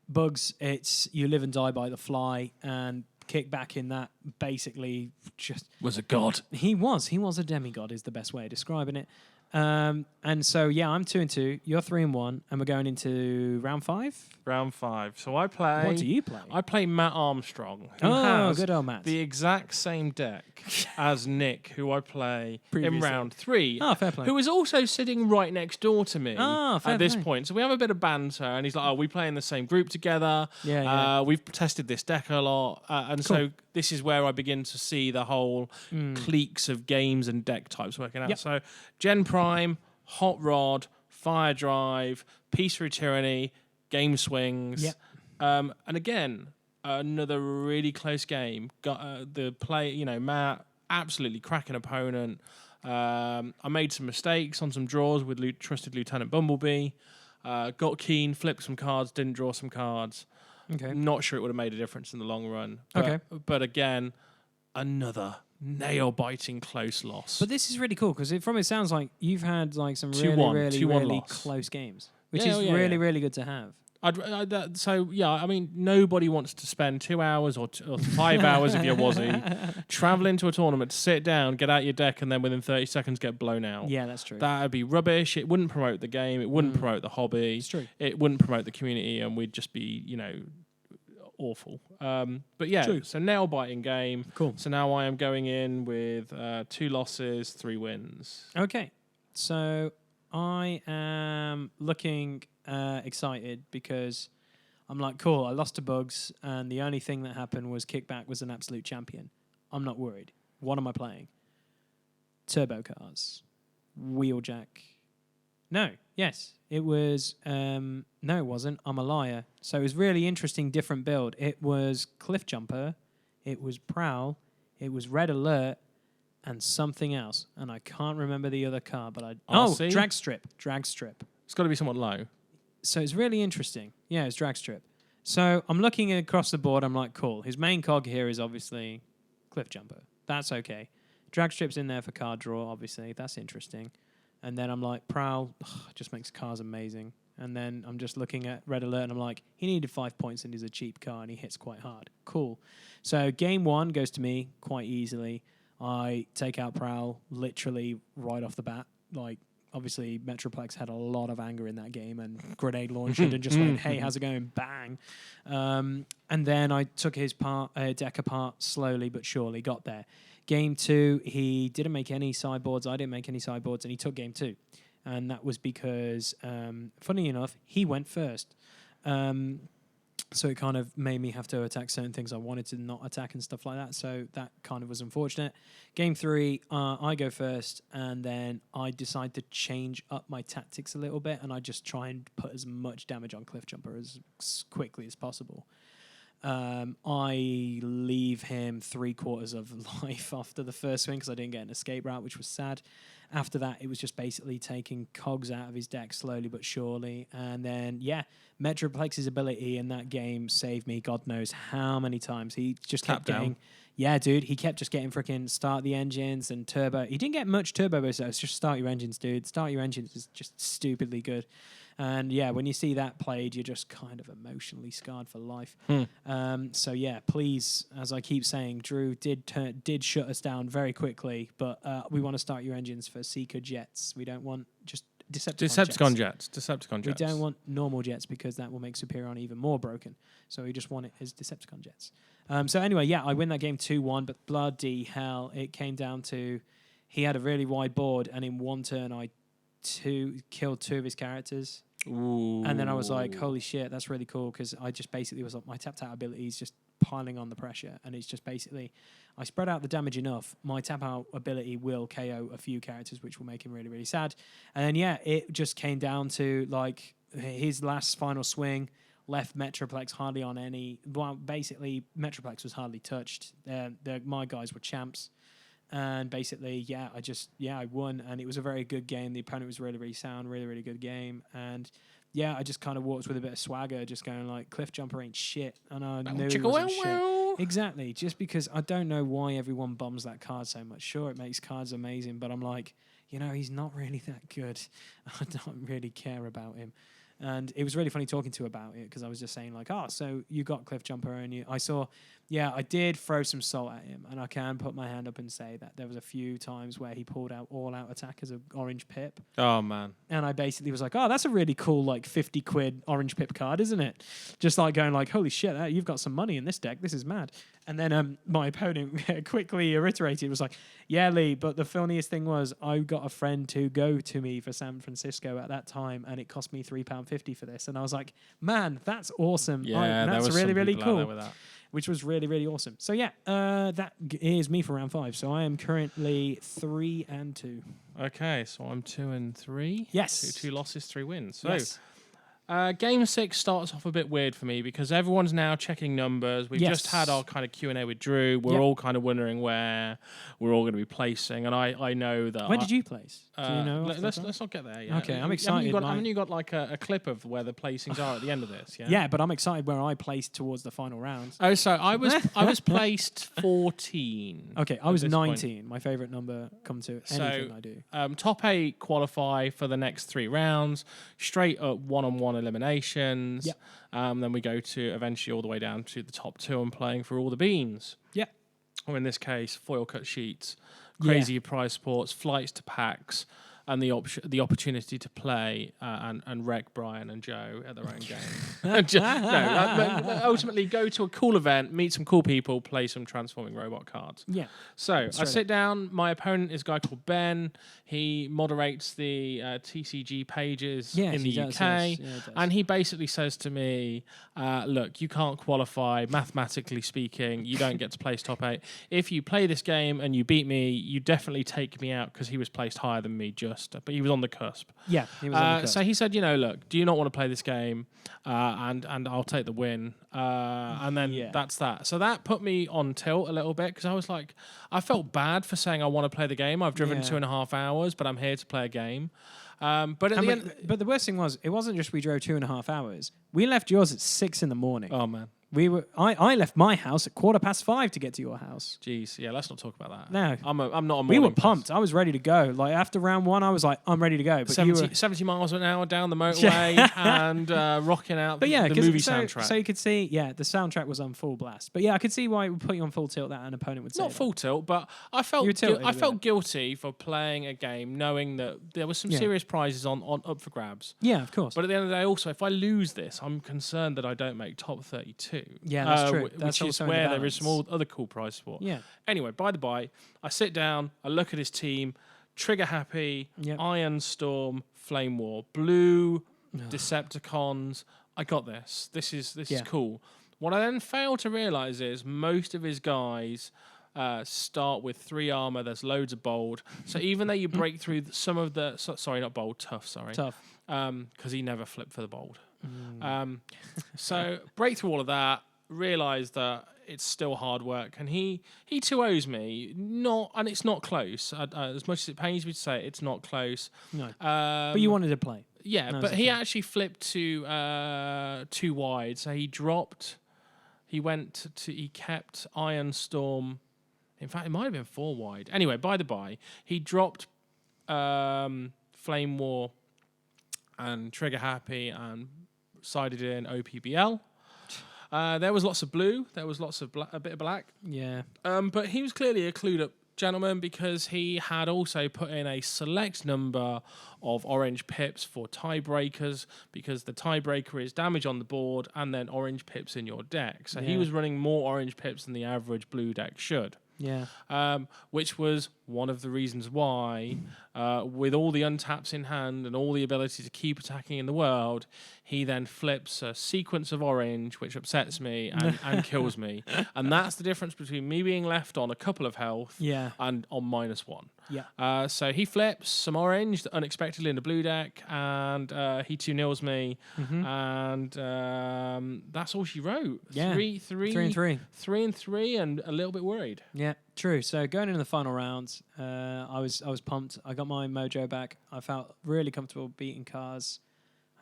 bugs, it's you live and die by the fly, and Kickback in that basically just was a god. he was a demigod is the best way of describing it. And so, yeah, I'm 2-2. You're 3-1. And we're going into round 5. Round 5. So I play. What do you play? I play Matt Armstrong, who Oh, has good old Matt. the exact same deck as Nick, who I play in Previously. round 3. Oh, fair play. Who is also sitting right next door to me fair at this play. point. So we have a bit of banter, and he's like, "Oh, we play in the same group together. Yeah. We've tested this deck a lot, and so this is where I begin to see the whole cliques of games and deck types working out. Yep. So Gen Prime, Hot Rod, Fire Drive, Peace Through Tyranny, Game Swings. Yep. And again, another really close game. Got the play, Matt, absolutely cracking opponent. I made some mistakes on some draws with trusted Lieutenant Bumblebee. Got keen, flipped some cards, didn't draw some cards. Okay. Not sure it would have made a difference in the long run. Okay. But again, another nail-biting close loss. But this is really cool because from it sounds like you've had like some 2-1, really 2-1 really loss. close games, which Yeah, is yeah, really yeah. really good to have. Nobody wants to spend 2 hours or 5 hours if you're Wazzy, travel into a tournament, sit down, get out your deck, and then within 30 seconds get blown out. Yeah, that's true. That would be rubbish. It wouldn't promote the game. It wouldn't promote the hobby. It's true. It wouldn't promote the community, and we'd just be, awful. But yeah, True. so nail-biting game. Cool. So now I am going in with 2 losses, 3 wins. Okay, so I am looking excited because I'm like, cool, I lost to Bugs, and the only thing that happened was Kickback was an absolute champion. I'm not worried. What am I playing? Turbo Cars. Wheeljack. No, yes, it was... no, it wasn't. I'm a liar. So it was really interesting, different build. It was Cliff Jumper, it was Prowl, it was Red Alert, and something else. And I can't remember the other car, but RC? Drag Strip. It's got to be somewhat low. So it's really interesting. Yeah, it's Drag Strip. So I'm looking across the board. I'm like, cool. His main cog here is obviously Cliff Jumper. That's okay. Drag Strip's in there for card draw, obviously. That's interesting. And then I'm like, Prowl just makes cars amazing. And then I'm just looking at Red Alert, and I'm like, he needed 5 points, and he's a cheap car, and he hits quite hard. Cool. So game 1 goes to me quite easily. I take out Prowl literally right off the bat. Like, obviously, Metroplex had a lot of anger in that game and grenade launched it and just went, hey, how's it going? Bang. And then I took his deck apart slowly but surely, got there. Game 2, he didn't make any sideboards. I didn't make any sideboards, and he took game 2. And that was because, funny enough, he went first. So it kind of made me have to attack certain things I wanted to not attack and stuff like that. So that kind of was unfortunate. Game 3, I go first, and then I decide to change up my tactics a little bit, and I just try and put as much damage on Cliff Jumper as quickly as possible. I leave him 3/4 of life after the first swing because I didn't get an escape route, which was sad. After that, it was just basically taking cogs out of his deck slowly but surely. And then, Metroplex's ability in that game saved me God knows how many times. He just kept getting... down. Yeah, dude, he kept just getting freaking start the engines and turbo. He didn't get much turbo boost, though. It's just start your engines, dude. Start your engines is just stupidly good. And yeah, when you see that played, you're just kind of emotionally scarred for life. So yeah, please, as I keep saying, Drew did shut us down very quickly, but we want to start your engines for Seeker jets. We don't want just Decepticon jets. jets. We don't want normal jets because that will make Superion even more broken. So we just want it as Decepticon jets. So anyway, yeah, I win that game 2-1, but bloody hell, it came down to he had a really wide board, and in one turn I killed 2 of his characters. Ooh. And then I was like, holy shit, that's really cool, because I just basically was like, my tapped out ability is just piling on the pressure, and it's just basically, I spread out the damage enough, my tap out ability will KO a few characters, which will make him really, really sad. And then, yeah, it just came down to, like, his last final swing left Metroplex hardly on any, well, basically, Metroplex was hardly touched. My guys were champs. And basically, I won, and it was a very good game. The opponent was really, really sound, really, really good game. And yeah, I just kind of walked with a bit of swagger, just going like, Cliff Jumper ain't shit. And I knew he wasn't shit. Exactly, just because I don't know why everyone bums that card so much. Sure, it makes cards amazing, but I'm like, he's not really that good. I don't really care about him. And it was really funny talking to about it, because I was just saying like, so you got Cliff Jumper, and I saw Yeah, I did throw some salt at him, and I can put my hand up and say that there was a few times where he pulled out all-out attack as an orange pip, Oh man. and I basically was like, "Oh, that's a really cool like 50 quid orange pip card, isn't it?" Just like going like, "Holy shit, you've got some money in this deck. This is mad." And then my opponent quickly reiterated, was like, "Yeah, Lee, but the funniest thing was I got a friend to go to me for San Francisco at that time, and it cost me £3.50 for this." And I was like, "Man, that's awesome. Yeah, there that's was really, some really people out there cool." with that. Which was really, really awesome. So yeah, that is me for round 5. So I am currently 3-2. Okay, so I'm 2-3. Yes. Two losses, 3 wins. So Yes. Game 6 starts off a bit weird for me because everyone's now checking numbers. We've just had our kind of Q&A with Drew. We're Yep. all kind of wondering where we're all going to be placing, and I know that. When did you place? Do you know? Let's not get there yet. Okay, I'm excited. Haven't you got like a clip of where the placings are at the end of this? Yeah. Yeah, but I'm excited where I placed towards the final rounds. Oh, so I was placed 14. Okay, I at was this point. 19. My favorite number come to anything I do. Top 8 qualify for the next 3 rounds, straight up one-on-one eliminations. Yep. Then we go to eventually all the way down to the top 2 and playing for all the beans. Yeah. Or in this case, foil cut sheets, crazy prize sports, flights to PAX, and the opportunity to play and wreck Brian and Joe at their own game. Ultimately go to a cool event, meet some cool people, play some transforming robot cards. Yeah. So I sit down. My opponent is a guy called Ben. He moderates the TCG pages in the UK, and he basically says to me, "Look, you can't qualify. Mathematically speaking, you don't get to place top 8. If you play this game and you beat me, you definitely take me out because he was placed higher than me but he was on the cusp." Yeah, he was on the cusp. So he said, "Look, do you not want to play this game? And I'll take the win." And then that's that. So that put me on tilt a little bit because I was like, I felt bad for saying I want to play the game. I've driven 2.5 hours, but I'm here to play a game. But at the end, but the worst thing was, it wasn't just we drove 2.5 hours. We left yours at 6 in the morning. oh man, I left my house at 5:15 to get to your house. jeez, yeah, let's not talk about that. No. I'm not a morning We were person. pumped. I was ready to go. Like after round 1, I was like, I'm ready to go. But 70 miles an hour down the motorway and rocking out the movie soundtrack. So you could see, the soundtrack was on full blast. But yeah, I could see why it would put you on full tilt that an opponent would say Not that. full tilt, but I felt You were tilted I a bit. felt guilty for playing a game knowing that there was some serious prizes on up for grabs. Yeah, of course. But at the end of the day, also, if I lose this, I'm concerned that I don't make top 32. Yeah, that's true. Which That's is also in the where there is some balance. other cool prize sport. Yeah. Anyway, by the by, I sit down, I look at his team, Trigger Happy, Yep. Iron Storm, Flame War, Blue, Decepticons. I got this. This is cool. What I then fail to realise is most of his guys start with 3 armor. There's loads of bold. So even though you break through some of the... sorry, not bold. Tough, sorry. Tough. Because he never flipped for the bold. So break through all of that, realise that it's still hard work. And he too owes me. And it's not close. As much as it pains me to say it, it's not close. No. But you wanted to play. Yeah, That was but the he thing. actually flipped to 2 wide. So he dropped... He kept Iron Storm. In fact, it might have been 4 wide. Anyway, by the by, he dropped Flame War and Trigger Happy and sided in OPBL. There was lots of blue. There was lots of a bit of black. Yeah. But he was clearly a clued up gentleman because he had also put in a select number of orange pips for tiebreakers because the tiebreaker is damage on the board and then orange pips in your deck. So he was running more orange pips than the average blue deck should. Yeah. Which was one of the reasons why, with all the untaps in hand and all the ability to keep attacking in the world, he then flips a sequence of orange, which upsets me and kills me. And that's the difference between me being left on a couple of health and on -1. Yeah. So he flips some orange unexpectedly in the blue deck, and he 2-0s me, and that's all she wrote. Yeah. 3-3, 3-3, and a little bit worried. Yeah, true. So going into the final rounds, I was pumped. I got my mojo back. I felt really comfortable beating cars.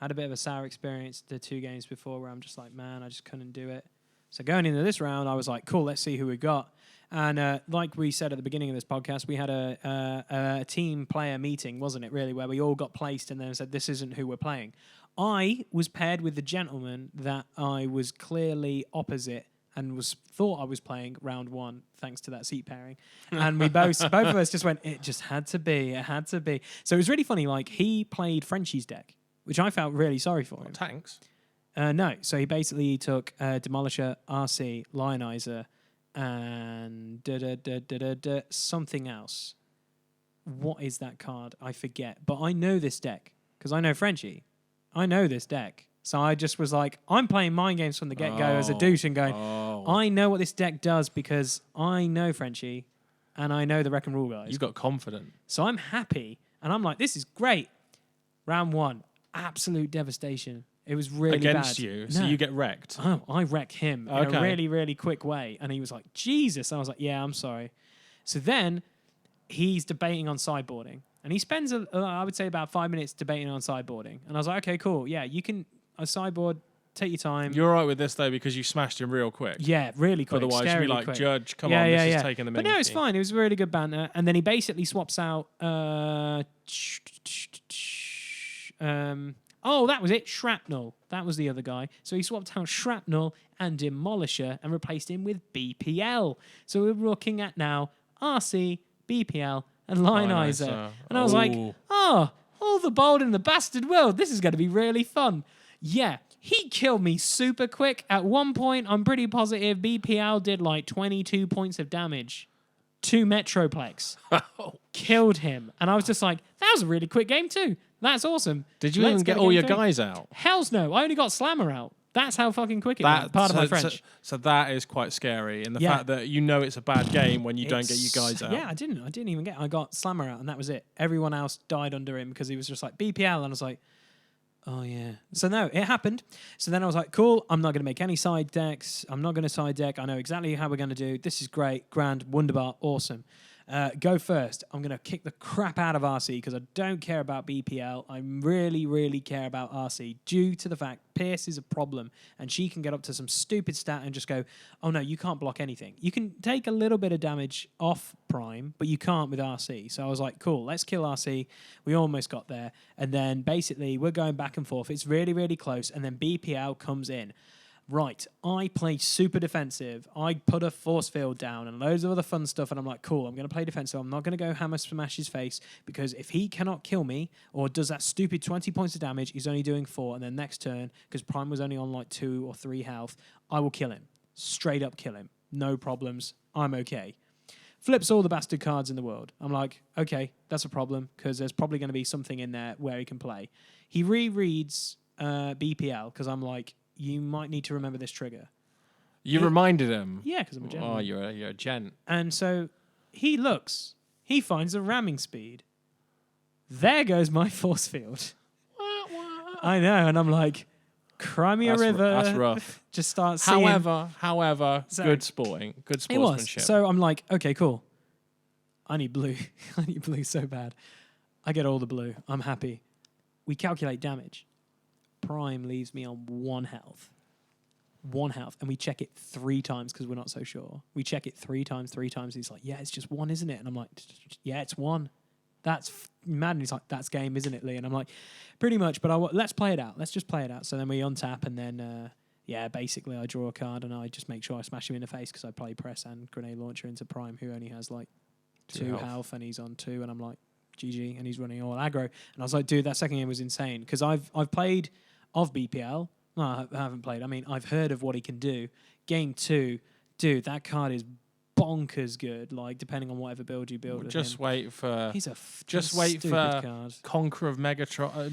Had a bit of a sour experience the 2 games before where I'm just like, man, I just couldn't do it. So going into this round, I was like, cool, let's see who we got. And like we said at the beginning of this podcast, we had a team player meeting, wasn't it, really, where we all got placed and then said, this isn't who we're playing. I was paired with the gentleman that I was clearly opposite and thought I was playing round 1 thanks to that seat pairing. And we both of us just went, it just had to be. It had to be. So it was really funny. Like, he played Frenchie's deck, which I felt really sorry for him. Tanks. No. So he basically took Demolisher, RC, Lionizer, and something else. What is that card? I forget. But I know this deck because I know Frenchie. I know this deck. So I just was like, I'm playing mind games from the get-go as a douche and going, I know what this deck does because I know Frenchie and I know the Wreck and Rule guys. You got confident. So I'm happy and I'm like, this is great. Round 1, absolute devastation. It was really Against bad. you, so you get wrecked. Oh, I wreck him in a really, really quick way. And he was like, Jesus. And I was like, yeah, I'm sorry. So then he's debating on sideboarding. And he spends, I would say, about 5 minutes debating on sideboarding. And I was like, okay, cool. Yeah, you can sideboard, take your time. You're all right with this, though, because you smashed him real quick. Yeah, really quick. Otherwise, you'd be like, quick. Judge, come on, this is taking the minute. But no, it's fine. It was really good banter. And then he basically swaps out... oh, that was it. Shrapnel. That was the other guy. So he swapped out Shrapnel and Demolisher and replaced him with BPL. So we're looking at now RC, BPL, and Lionizer. And I was like, oh, all the bold in the bastard world. This is going to be really fun. Yeah, he killed me super quick. At one point, I'm pretty positive BPL did like 22 points of damage to Metroplex. Killed him. And I was just like, that was a really quick game too. That's awesome. Did you even get all your guys out? Hells no. I only got Slammer out. That's how fucking quick it was. Part of my French. So that is quite scary. And the fact that you know it's a bad game when you don't get your guys out. Yeah, I didn't even get. I got Slammer out and that was it. Everyone else died under him because he was just like BPL. And I was like, oh yeah. So no, it happened. So then I was like, cool. I'm not going to make any side decks. I'm not going to side deck. I know exactly how we're going to do. This is great. Grand. Wunderbar. Awesome. Go first. I'm going to kick the crap out of RC because I don't care about BPL. I really, really care about RC due to the fact Pierce is a problem and she can get up to some stupid stat and just go, oh no, you can't block anything. You can take a little bit of damage off Prime, but you can't with RC. So I was like, cool, let's kill RC. We almost got there. And then basically we're going back and forth. It's really, really close. And then BPL comes in. Right, I play super defensive. I put a force field down and loads of other fun stuff, and I'm like, cool, I'm going to play defensive. I'm not going to go hammer smash his face because if he cannot kill me or does that stupid 20 points of damage, he's only doing 4, and then next turn, because Prime was only on like 2 or 3 health, I will kill him. Straight up kill him. No problems. I'm okay. Flips all the bastard cards in the world. I'm like, okay, that's a problem because there's probably going to be something in there where he can play. He rereads BPL because I'm like, you might need to remember this trigger. You reminded him? Yeah, because I'm a gent. Oh, you're a gent. And so he looks. He finds a ramming speed. There goes my force field. I know, and I'm like, cry me a river. That's rough. Just start seeing. However, so, good sporting. Good sportsmanship. It was. So I'm like, okay, cool. I need blue. I need blue so bad. I get all the blue. I'm happy. We calculate damage. Prime leaves me on 1 health. 1 health. And we check it 3 times because we're not so sure. We check it 3 times. He's like, yeah, it's just 1, isn't it? And I'm like, yeah, it's 1. That's mad. And he's like, that's game, isn't it, Lee? And I'm like, pretty much, but let's play it out. Let's just play it out. So then we untap and then, basically I draw a card and I just make sure I smash him in the face because I play press and grenade launcher into Prime, who only has like 2 health and he's on 2. And I'm like, GG. And he's running all aggro. And I was like, dude, that second game was insane because I've played of BPL. No, I haven't played. I mean, I've heard of what he can do. Game 2, dude, that card is bonkers good. Like, depending on whatever build you build. Just wait for. He's wait for card. Conqueror of Cybertron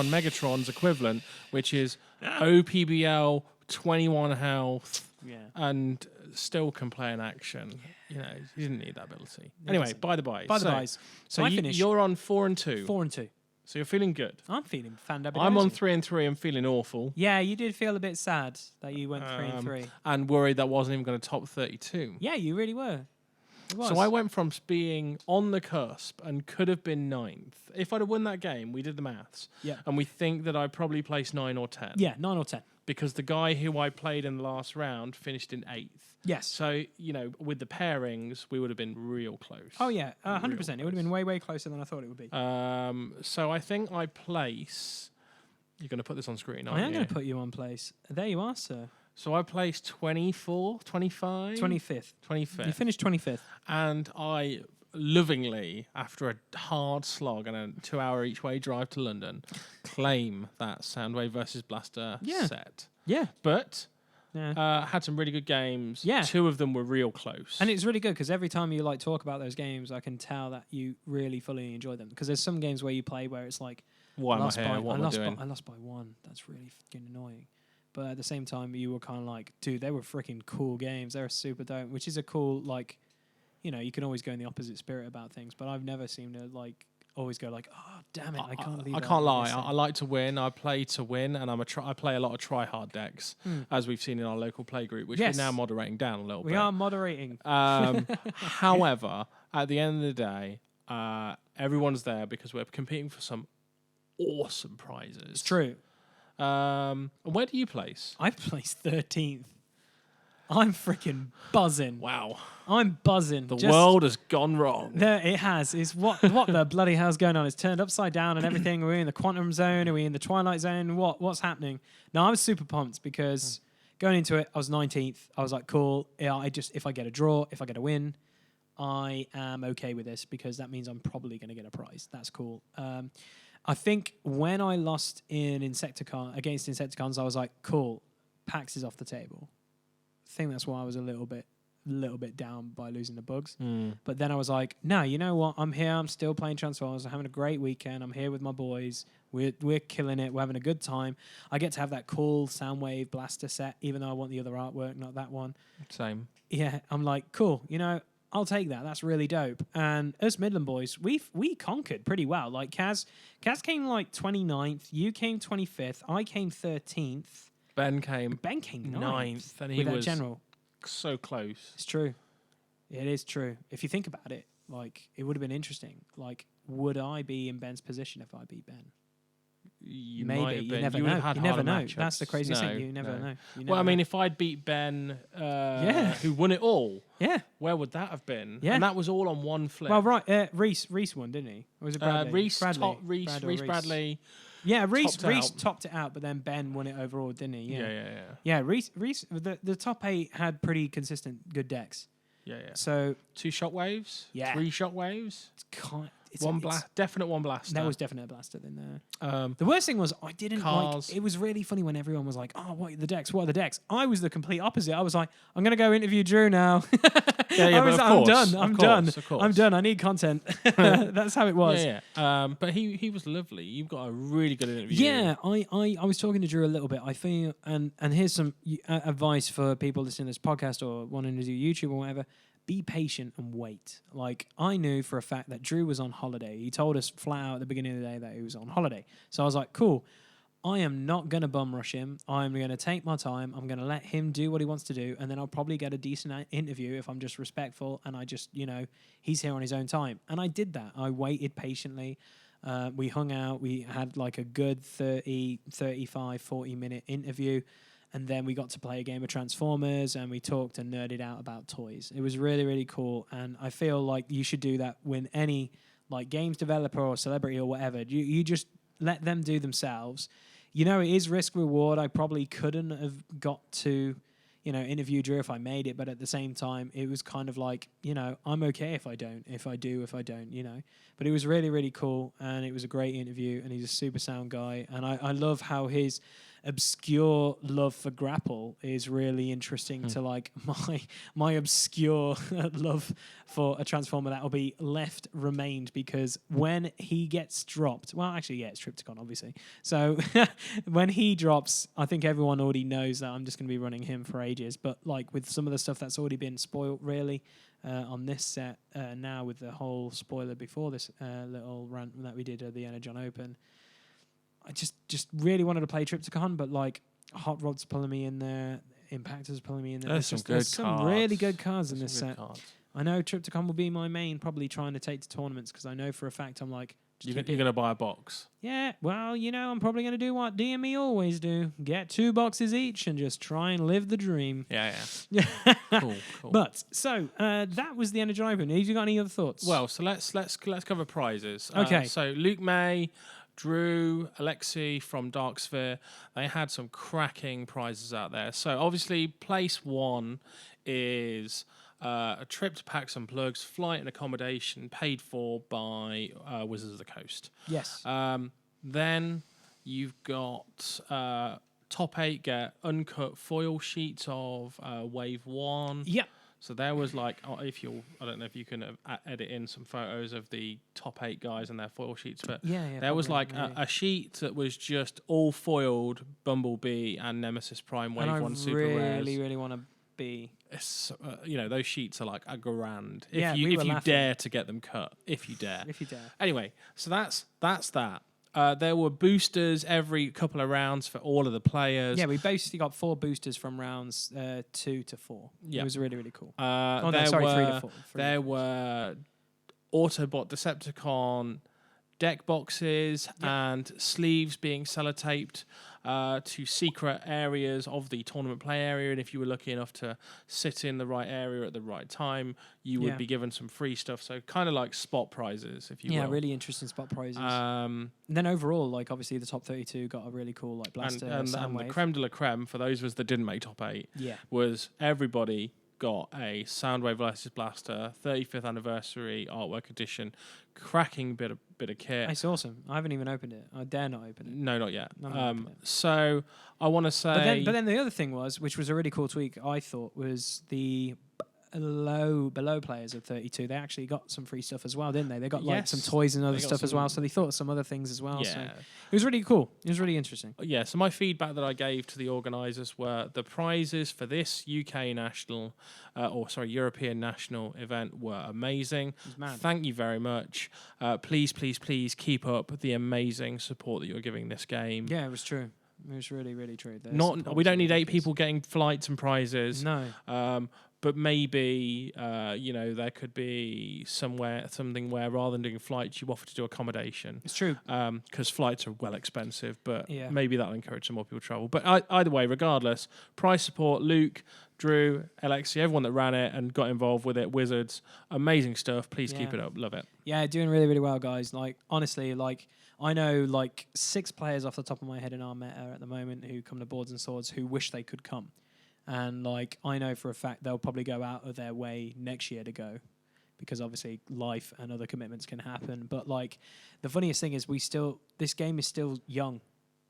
Megatron's equivalent, which is OPBL 21 health, and still can play in action. You know, he didn't need that ability. Anyway, by the by. So you're on 4 and 2. 4 and 2. So you're feeling good. I'm feeling fantastic. I'm on 3 and 3. I'm feeling awful. Yeah, you did feel a bit sad that you went 3 and 3. And worried that wasn't even going to top 32. Yeah, you really were. So I went from being on the cusp and could have been 9th. If I'd have won that game, we did the maths. Yeah. And we think that I probably placed 9 or 10. Yeah, 9 or 10. Because the guy who I played in the last round finished in 8th. Yes. So, you know, with the pairings, we would have been real close. Oh, yeah, 100%. It would have been way, way closer than I thought it would be. So I think I place... You're going to put this on screen, aren't you? I am going to put you on place. There you are, sir. So I placed 24, 25? 25th. 25th. You finished 25th. And I lovingly, after a hard slog and a 2-hour each way drive to London, claim that Soundwave versus Blaster set. Yeah. But Yeah. had some really good games. Yeah. 2 of them were real close. And it's really good because every time you like talk about those games, I can tell that you really fully enjoy them. Because there's some games where you play where it's like, why am I here? What am I doing? I lost by 1. That's really fucking annoying. But at the same time, you were kind of like, dude, they were freaking cool games. They were super dope, which is a cool, like, you know, you can always go in the opposite spirit about things. But I've never seemed to, like, always go like, oh, damn it, I can't believe I that can't lie. missed it." I like to win. I play to win, and I play a lot of try-hard decks, as we've seen in our local play group, which Yes. we're now moderating down a little bit. We are moderating. However, at the end of the day, everyone's there because we're competing for some awesome prizes. It's true. And where do you place? I placed 13th. I'm freaking buzzing. Wow. I'm buzzing. The world has gone wrong. There it has. It's what the bloody hell's going on? It's turned upside down and everything. Are we in the quantum zone? Are we in the twilight zone? What's happening? No, I was super pumped because going into it, I was 19th. I was like, cool. Yeah, if I get a draw, if I get a win, I am okay with this because that means I'm probably going to get a prize. That's cool. I think when I lost against Insecticons, I was like, cool, PAX is off the table. I think that's why I was a little bit down by losing the bugs. But then I was like, no, you know what? I'm here. I'm still playing Transformers. I'm having a great weekend. I'm here with my boys. We're killing it. We're having a good time. I get to have that cool Soundwave Blaster set, even though I want the other artwork, not that one. Same. Yeah, I'm like, cool. You know, I'll take that. That's really dope. And us Midland boys, we conquered pretty well. Like Kaz came like 29th. You came 25th. I came 13th. Ben came 9th. and he with that was general. so close. It's true. It is true. If you think about it, like it would have been interesting. Like, would I be in Ben's position if I beat Ben? You Maybe. might have You been. never You would know. have had You never harder know. matchups. That's the craziest No, thing. You never no. know. You Well, I never mean, know. if I'd beat Ben, Yeah. who won it all, Yeah. where would that have been? Yeah. And that was all on one flip. Well, right. Reese won, didn't he? Or was it Bradley? Reese Bradley. Bradley. Yeah, Reese topped topped it out, but then Ben won it overall, didn't he? Yeah. Yeah, Reese. The top 8 had pretty consistent good decks. Yeah. So 2 shockwaves. Yeah. 3 shockwaves. it's One blast. Definite one blaster. That was definitely a blaster in there. Um, The worst thing was I didn't Cars. like. It was really funny when everyone was like, "Oh, what are the decks? What are the decks?" I was the complete opposite. I was like, "I'm gonna go interview Drew now." Yeah, I was but like, of course, I'm of done. course, of course. I'm done. I need content. That's how it was. Yeah. But he was lovely. You've got a really good interview. Yeah, I was talking to Drew a little bit. I feel, and here's some advice for people listening to this podcast or wanting to do YouTube or whatever. Be patient and wait. Like, I knew for a fact that Drew was on holiday. He told us flat out at the beginning of the day that he was on holiday. So I was like, cool. I am not going to bum rush him. I'm going to take my time. I'm going to let him do what he wants to do. And then I'll probably get a decent interview if I'm just respectful. And I just, he's here on his own time. And I did that. I waited patiently. We hung out. We had like a good 30, 35, 40-minute interview. And then we got to play a game of Transformers and we talked and nerded out about toys. It was really, really cool. And I feel like you should do that when any like games developer or celebrity or whatever. You just let them do themselves. It is risk reward. I probably couldn't have got to, interview Drew if I made it. But at the same time, it was kind of like, I'm okay if I don't. If I do, if I don't, But it was really, really cool. And it was a great interview. And he's a super sound guy. And I love how his obscure love for grapple is really interesting to like my obscure love for a Transformer that will be left remained, because when he gets dropped, well, actually, yeah, it's Tripticon, obviously. So when he drops, I think everyone already knows that I'm just going to be running him for ages. But like with some of the stuff that's already been spoiled, really, on this set now with the whole spoiler before this little rant that we did at the Energon Open, I just really wanted to play Tripticon, but like Hot Rod's pulling me in there, Impactor's pulling me in there. There's some really good cards in this set. I know Tripticon will be my main, probably trying to take to tournaments, because I know for a fact I'm like, You're going to buy a box. yeah, well, I'm probably going to do what DME always do. Get 2 boxes each and just try and live the dream. Yeah. Cool. But, so, that was the Energy Open. Have you got any other thoughts? Well, so let's cover prizes. Okay. So Luke May Drew, Alexei from Dark Sphere, they had some cracking prizes out there. So obviously, place 1 is a trip to PAX Unplugged, flight and accommodation paid for by Wizards of the Coast. Yes. Then you've got top 8 get uncut foil sheets of Wave 1. Yep. So there was like, I don't know if you can edit in some photos of the top 8 guys and their foil sheets, but there was like a sheet that was just all foiled Bumblebee and Nemesis Prime Wave 1 super rares. I really want to be. It's, those sheets are like $1,000 Yeah, if you dare to get them cut. If you dare. If you dare. Anyway, so that's that. There were boosters every couple of rounds for all of the players. Yeah, we basically got 4 boosters from rounds 2 to 4. Yeah. It was really, really cool. 3 to 4. There were Autobot Decepticon deck boxes and sleeves being sellotaped to secret areas of the tournament play area, and if you were lucky enough to sit in the right area at the right time, you would be given some free stuff. So kind of like spot prizes, if you will. Yeah, really interesting spot prizes. And then overall, like obviously the top 32 got a really cool like blaster and the creme de la creme for those of us that didn't make top 8 was everybody got a Soundwave Licensed Blaster 35th anniversary artwork edition, cracking bit of kit. It's awesome. I haven't even opened it. I dare not open it. No, not yet. Open it. So I want to say, but then the other thing was, which was a really cool tweak, I thought, was the below players of 32. They actually got some free stuff as well, didn't they? They got like some toys and other stuff as well. So they thought of some other things as well. Yeah. So it was really cool. It was really interesting. Yeah. So my feedback that I gave to the organisers were the prizes for this UK national, European national event were amazing. Thank you very much. Please keep up the amazing support that you're giving this game. Yeah, it was true. It was really, really true. We don't need 8 people getting flights and prizes. No. But maybe there could be something where rather than doing flights, you offer to do accommodation. It's true. Because flights are well expensive, but maybe that'll encourage some more people to travel. But either way, regardless, prize support, Luke, Drew, Alexi, everyone that ran it and got involved with it, Wizards, amazing stuff. Please keep it up. Love it. Yeah, doing really, really well, guys. Like, honestly, like, I know like 6 players off the top of my head in our meta at the moment who come to Boards and Swords who wish they could come. And like I know for a fact they'll probably go out of their way next year to go, because obviously life and other commitments can happen. But like the funniest thing is this game is still young,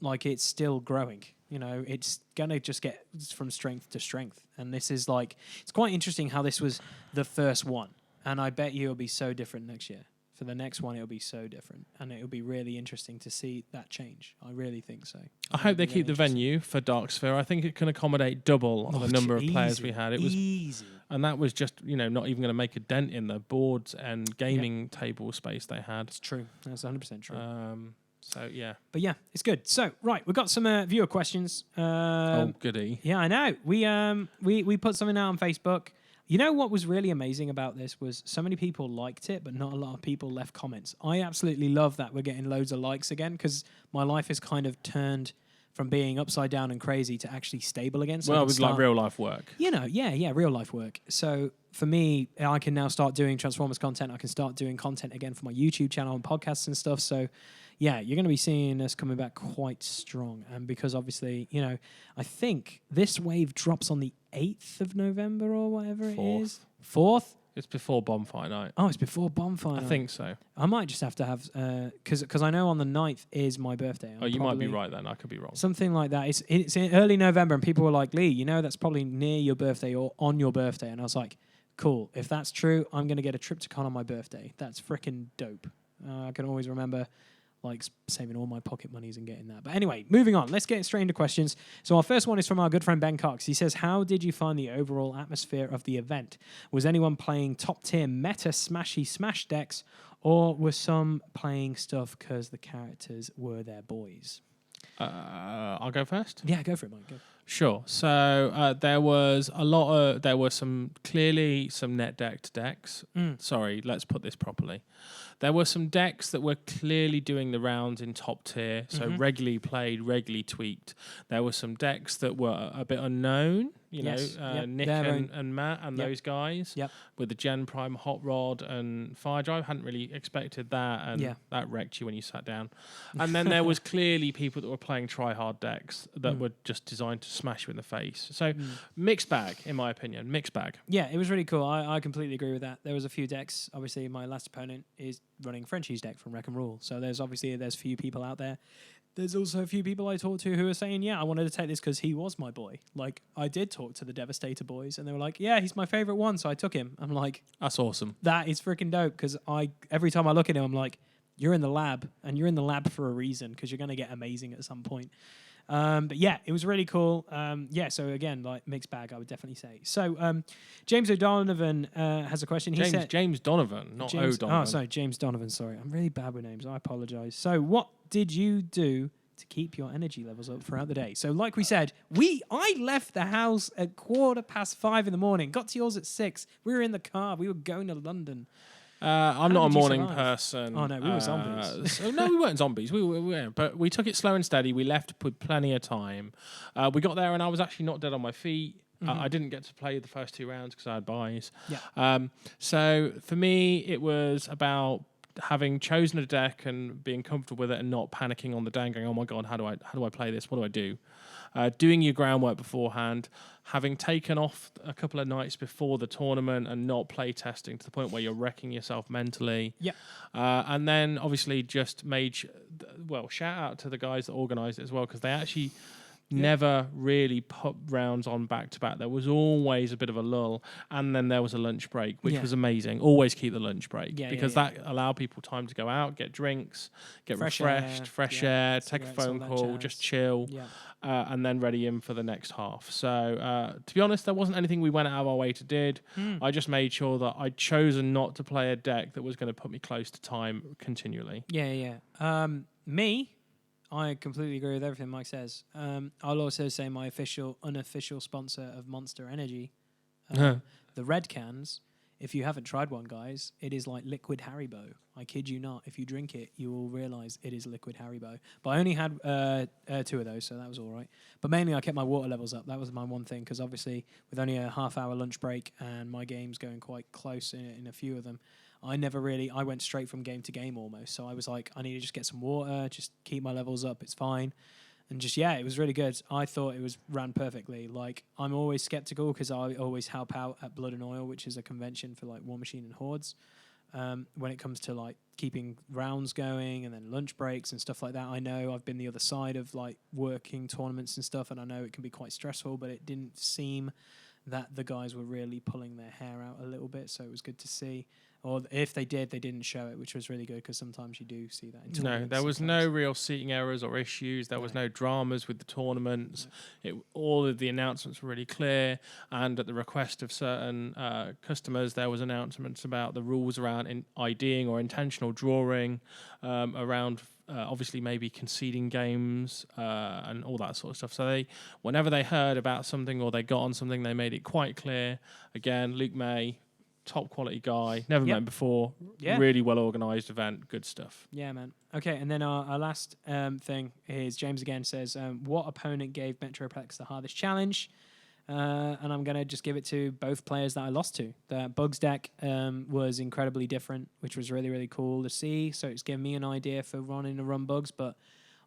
like it's still growing. It's gonna just get from strength to strength. And this is like it's quite interesting how this was the first one, and I bet you it'll be so different next year. For the next one, it'll be so different, and it'll be really interesting to see that change. I really think so. I hope they keep the venue for Dark Sphere. I think it can accommodate double the number of players we had. It was easy, and that was just not even going to make a dent in the boards and gaming table space they had. It's true. That's 100% true. So yeah, but yeah, it's good. So right, we've got some viewer questions. Oh goody! Yeah, I know. We put something out on Facebook. You know what was really amazing about this was so many people liked it, but not a lot of people left comments. I absolutely love that we're getting loads of likes again, because my life has kind of turned from being upside down and crazy to actually stable again. So it was like real life work. Real life work. So for me, I can now start doing Transformers content. I can start doing content again for my YouTube channel and podcasts and stuff. So yeah, you're going to be seeing us coming back quite strong. And because obviously, I think this wave drops on the 8th of November or whatever it is. 4th? It's before Bonfire Night. Oh, it's before Bonfire Night. I think so. I might just have to have, because I know on the 9th is my birthday. You might be right then. I could be wrong. Something like that. It's in early November, and people were like, Lee, that's probably near your birthday or on your birthday. And I was like, cool. If that's true, I'm going to get a trip to con on my birthday. That's freaking dope. I can always remember like saving all my pocket monies and getting that. But anyway, moving on. Let's get straight into questions. So our first one is from our good friend Ben Cox. He says, how did you find the overall atmosphere of the event? Was anyone playing top-tier meta smashy smash decks, or were some playing stuff because the characters were their boys? I'll go first. Yeah, go for it, Mike. Go. Sure. So there were clearly some net decked decks. Sorry, let's put this properly. There were some decks that were clearly doing the rounds in top tier, so regularly played, regularly tweaked. There were some decks that were a bit unknown, Yes. Yep. Nick Their and Matt and those guys Yep. with the Gen Prime Hot Rod and Fire Drive. Hadn't really expected that, and Yeah. that wrecked you when you sat down. And then there was clearly people that were playing try-hard decks that were just designed to smash you in the face. So mixed bag, in my opinion. Mixed bag. Yeah, it was really cool. I completely agree with that. There was a few decks. Obviously, my last opponent is running Frenchie's deck from Wreck and Rule. So there's few people out there. There's also a few people I talked to who are saying, yeah, I wanted to take this because he was my boy. Like, I did talk to the Devastator boys, and they were like, yeah, he's my favorite one, so I took him. I'm like, That's awesome. that is freaking dope, because every time I look at him, I'm like, you're in the lab, and you're in the lab for a reason, because you're going to get amazing at some point. But yeah, it was really cool. So again, like mixed bag, I would definitely say. So James O'Donovan has a question. He said James Donovan, not O'Donovan. Oh, sorry, James Donovan. Sorry, I'm really bad with names. I apologize. So what did you do to keep your energy levels up throughout the day? So like we said, I left the house at 5:15 in the morning, got to yours at 6. We were in the car. We were going to London. I'm not a did you morning survive? person. Oh, no, we were zombies. No, we weren't zombies. We were, but we took it slow and steady. We left with plenty of time. We got there, and I was actually not dead on my feet. I didn't get to play the first 2 rounds because I had buys. Yeah. So for me, it was about having chosen a deck and being comfortable with it and not panicking on the day and going, oh my God, how do I play this? What do I do? Doing your groundwork beforehand, having taken off a couple of nights before the tournament and not play testing to the point where you're wrecking yourself mentally. Yeah. And then obviously just shout out to the guys that organised it as well, because they actually never really put rounds on back to back. There was always a bit of a lull, and then there was a lunch break, which was amazing. Always keep the lunch break because that allowed people time to go out, get drinks, get refreshed, fresh air, take a phone call, just chill, and then ready in for the next half. So to be honest, there wasn't anything we went out of our way to did. I just made sure that I'd chosen not to play a deck that was going to put me close to time continually. Me, I completely agree with everything Mike says. I'll also say my unofficial sponsor of Monster Energy, the red cans. If you haven't tried one, guys, it is like liquid Haribo. I kid you not. If you drink it, you will realize it is liquid Haribo. But I only had 2 of those, so that was all right. But mainly I kept my water levels up. That was my one thing, because obviously with only a half-hour lunch break and my games going quite close in a few of them, I went straight from game to game almost. So I was like, I need to just get some water, just keep my levels up. It's fine. And just, it was really good. I thought it was ran perfectly. Like, I'm always skeptical because I always help out at Blood and Oil, which is a convention for like War Machine and Hordes. When it comes to like keeping rounds going and then lunch breaks and stuff like that, I know I've been the other side of like working tournaments and stuff, and I know it can be quite stressful, but it didn't seem that the guys were really pulling their hair out a little bit, so it was good to see. Or if they did, they didn't show it, which was really good, because sometimes you do see that in tournaments. No, there was no real seating errors or issues. There was no dramas with the tournaments. All of the announcements were really clear, and at the request of certain customers, there was announcements about the rules around IDing or intentional drawing, around obviously maybe conceding games and all that sort of stuff. So whenever they heard about something or they got on something, they made it quite clear. Again, Luke May, top quality guy, never met him before. Really well organised event, good stuff. Yeah, man. Okay, and then our last thing is James again says, what opponent gave Metroplex the hardest challenge? And I'm going to just give it to both players that I lost to. The Bugs deck was incredibly different, which was really, really cool to see. So it's given me an idea for running to run Bugs, but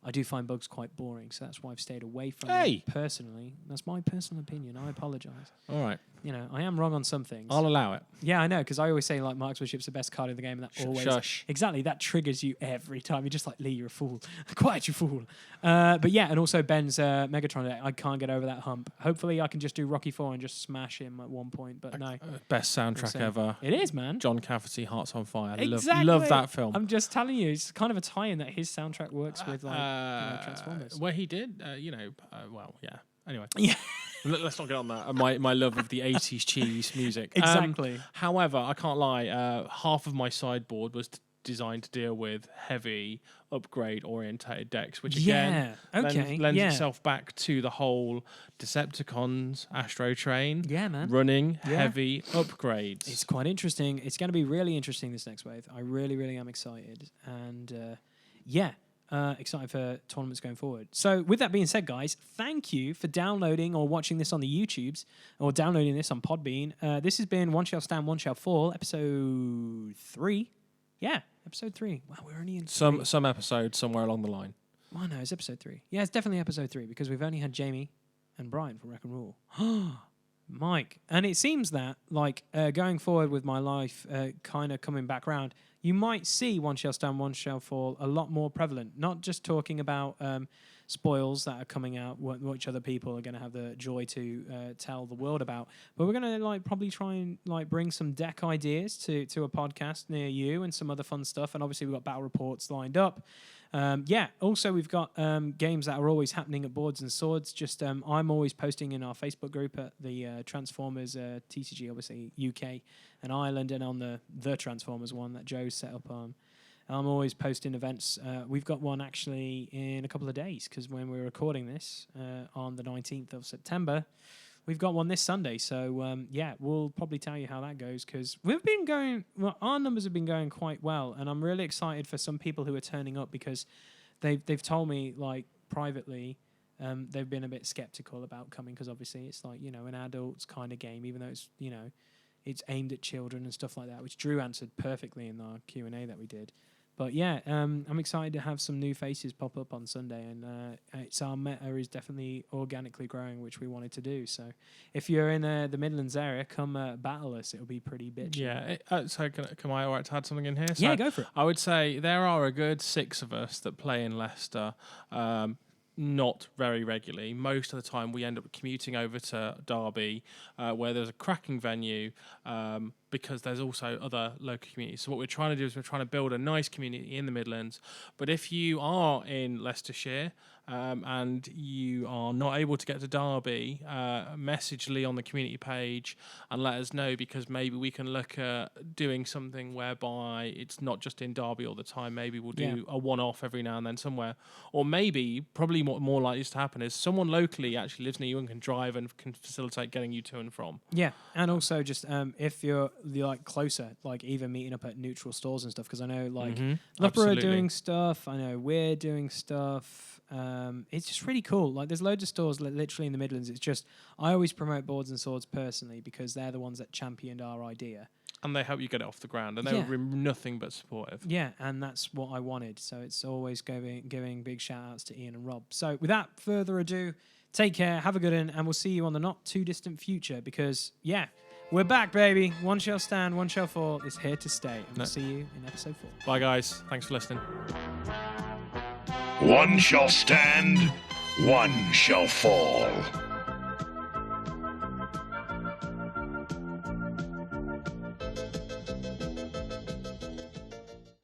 I do find Bugs quite boring, so that's why I've stayed away from it personally. That's my personal opinion. I apologise. All right. You know, I am wrong on some things. I'll allow it. Yeah, I know, because I always say, like, Marksmanship's the best card in the game, and that always... Shush. Exactly, that triggers you every time. You're just like, Lee, you're a fool. Quiet, you fool. But yeah, and also Ben's Megatron deck, I can't get over that hump. Hopefully I can just do Rocky 4 and just smash him at one point, but no. Best soundtrack ever. It is, man. John Cafferty, Hearts on Fire. Exactly. Love that film. I'm just telling you, it's kind of a tie-in that his soundtrack works with, like, Transformers. Well, he did, well, yeah. Anyway. Yeah. Let's not get on that. My love of the 80s cheese music. Exactly. However, I can't lie. Half of my sideboard was designed to deal with heavy upgrade-orientated decks, which again lends itself back to the whole Decepticons Astro Train. Yeah, man. Running heavy upgrades. It's quite interesting. It's going to be really interesting this next wave. I really, really am excited. And excited for tournaments going forward. So with that being said, guys, thank you for downloading or watching this on the YouTubes or downloading this on Podbean. This has been One Shall Stand, One Shall Fall, episode 3. Yeah, episode 3. Wow, we're only in Some episode somewhere along the line. Oh, no, it's episode 3. Yeah, it's definitely episode 3 because we've only had Jamie and Brian from Wreck and Rule. Mike. And it seems that, like, going forward with my life kind of coming back round, you might see One Shall Stand, One Shall Fall a lot more prevalent. Not just talking about spoils that are coming out, which other people are going to have the joy to tell the world about. But we're going to like probably try and like bring some deck ideas to a podcast near you and some other fun stuff. And obviously we've got battle reports lined up. Also we've got games that are always happening at Boards and Swords. Just I'm always posting in our Facebook group at the Transformers TCG, obviously UK and Ireland, and on the Transformers one that Joe's set up on. I'm always posting events. We've got one actually in a couple of days because when we're recording this on the 19th of September, we've got one this Sunday. So, we'll probably tell you how that goes because we've been going, well, our numbers have been going quite well. And I'm really excited for some people who are turning up because they've told me, like, privately, they've been a bit skeptical about coming because obviously it's like, you know, an adult's kind of game, even though it's, you know, it's aimed at children and stuff like that, which Drew answered perfectly in our Q&A that we did. But yeah, I'm excited to have some new faces pop up on Sunday, and it's our meta is definitely organically growing, which we wanted to do. So if you're in the Midlands area, come battle us. It'll be pretty bitchy. Yeah. So can I alright to add something in here? So yeah, go for it. I would say there are a good 6 of us that play in Leicester. Not very regularly. Most of the time we end up commuting over to Derby, where there's a cracking venue, because there's also other local communities. So what we're trying to do is we're trying to build a nice community in the Midlands. But if you are in Leicestershire and you are not able to get to Derby, message Lee on the community page and let us know, because maybe we can look at doing something whereby it's not just in Derby all the time. Maybe we'll do a one-off every now and then somewhere. Or maybe, probably more likely to happen is someone locally actually lives near you and can drive and can facilitate getting you to and from. Yeah, and also just if you're like closer, like even meeting up at neutral stores and stuff, because I know like Loughborough are doing stuff, I know we're doing stuff. It's just really cool. Like there's loads of stores literally in the Midlands. It's just I always promote Boards and Swords personally because they're the ones that championed our idea. And they help you get it off the ground, and they were nothing but supportive. Yeah, and that's what I wanted. So it's always giving big shout outs to Ian and Rob. So without further ado, take care, have a good one, and we'll see you on the not too distant future because we're back, baby. One Shall Stand, One Shall Fall is here to stay. And we'll see you in episode 4. Bye, guys. Thanks for listening. One shall stand, one shall fall.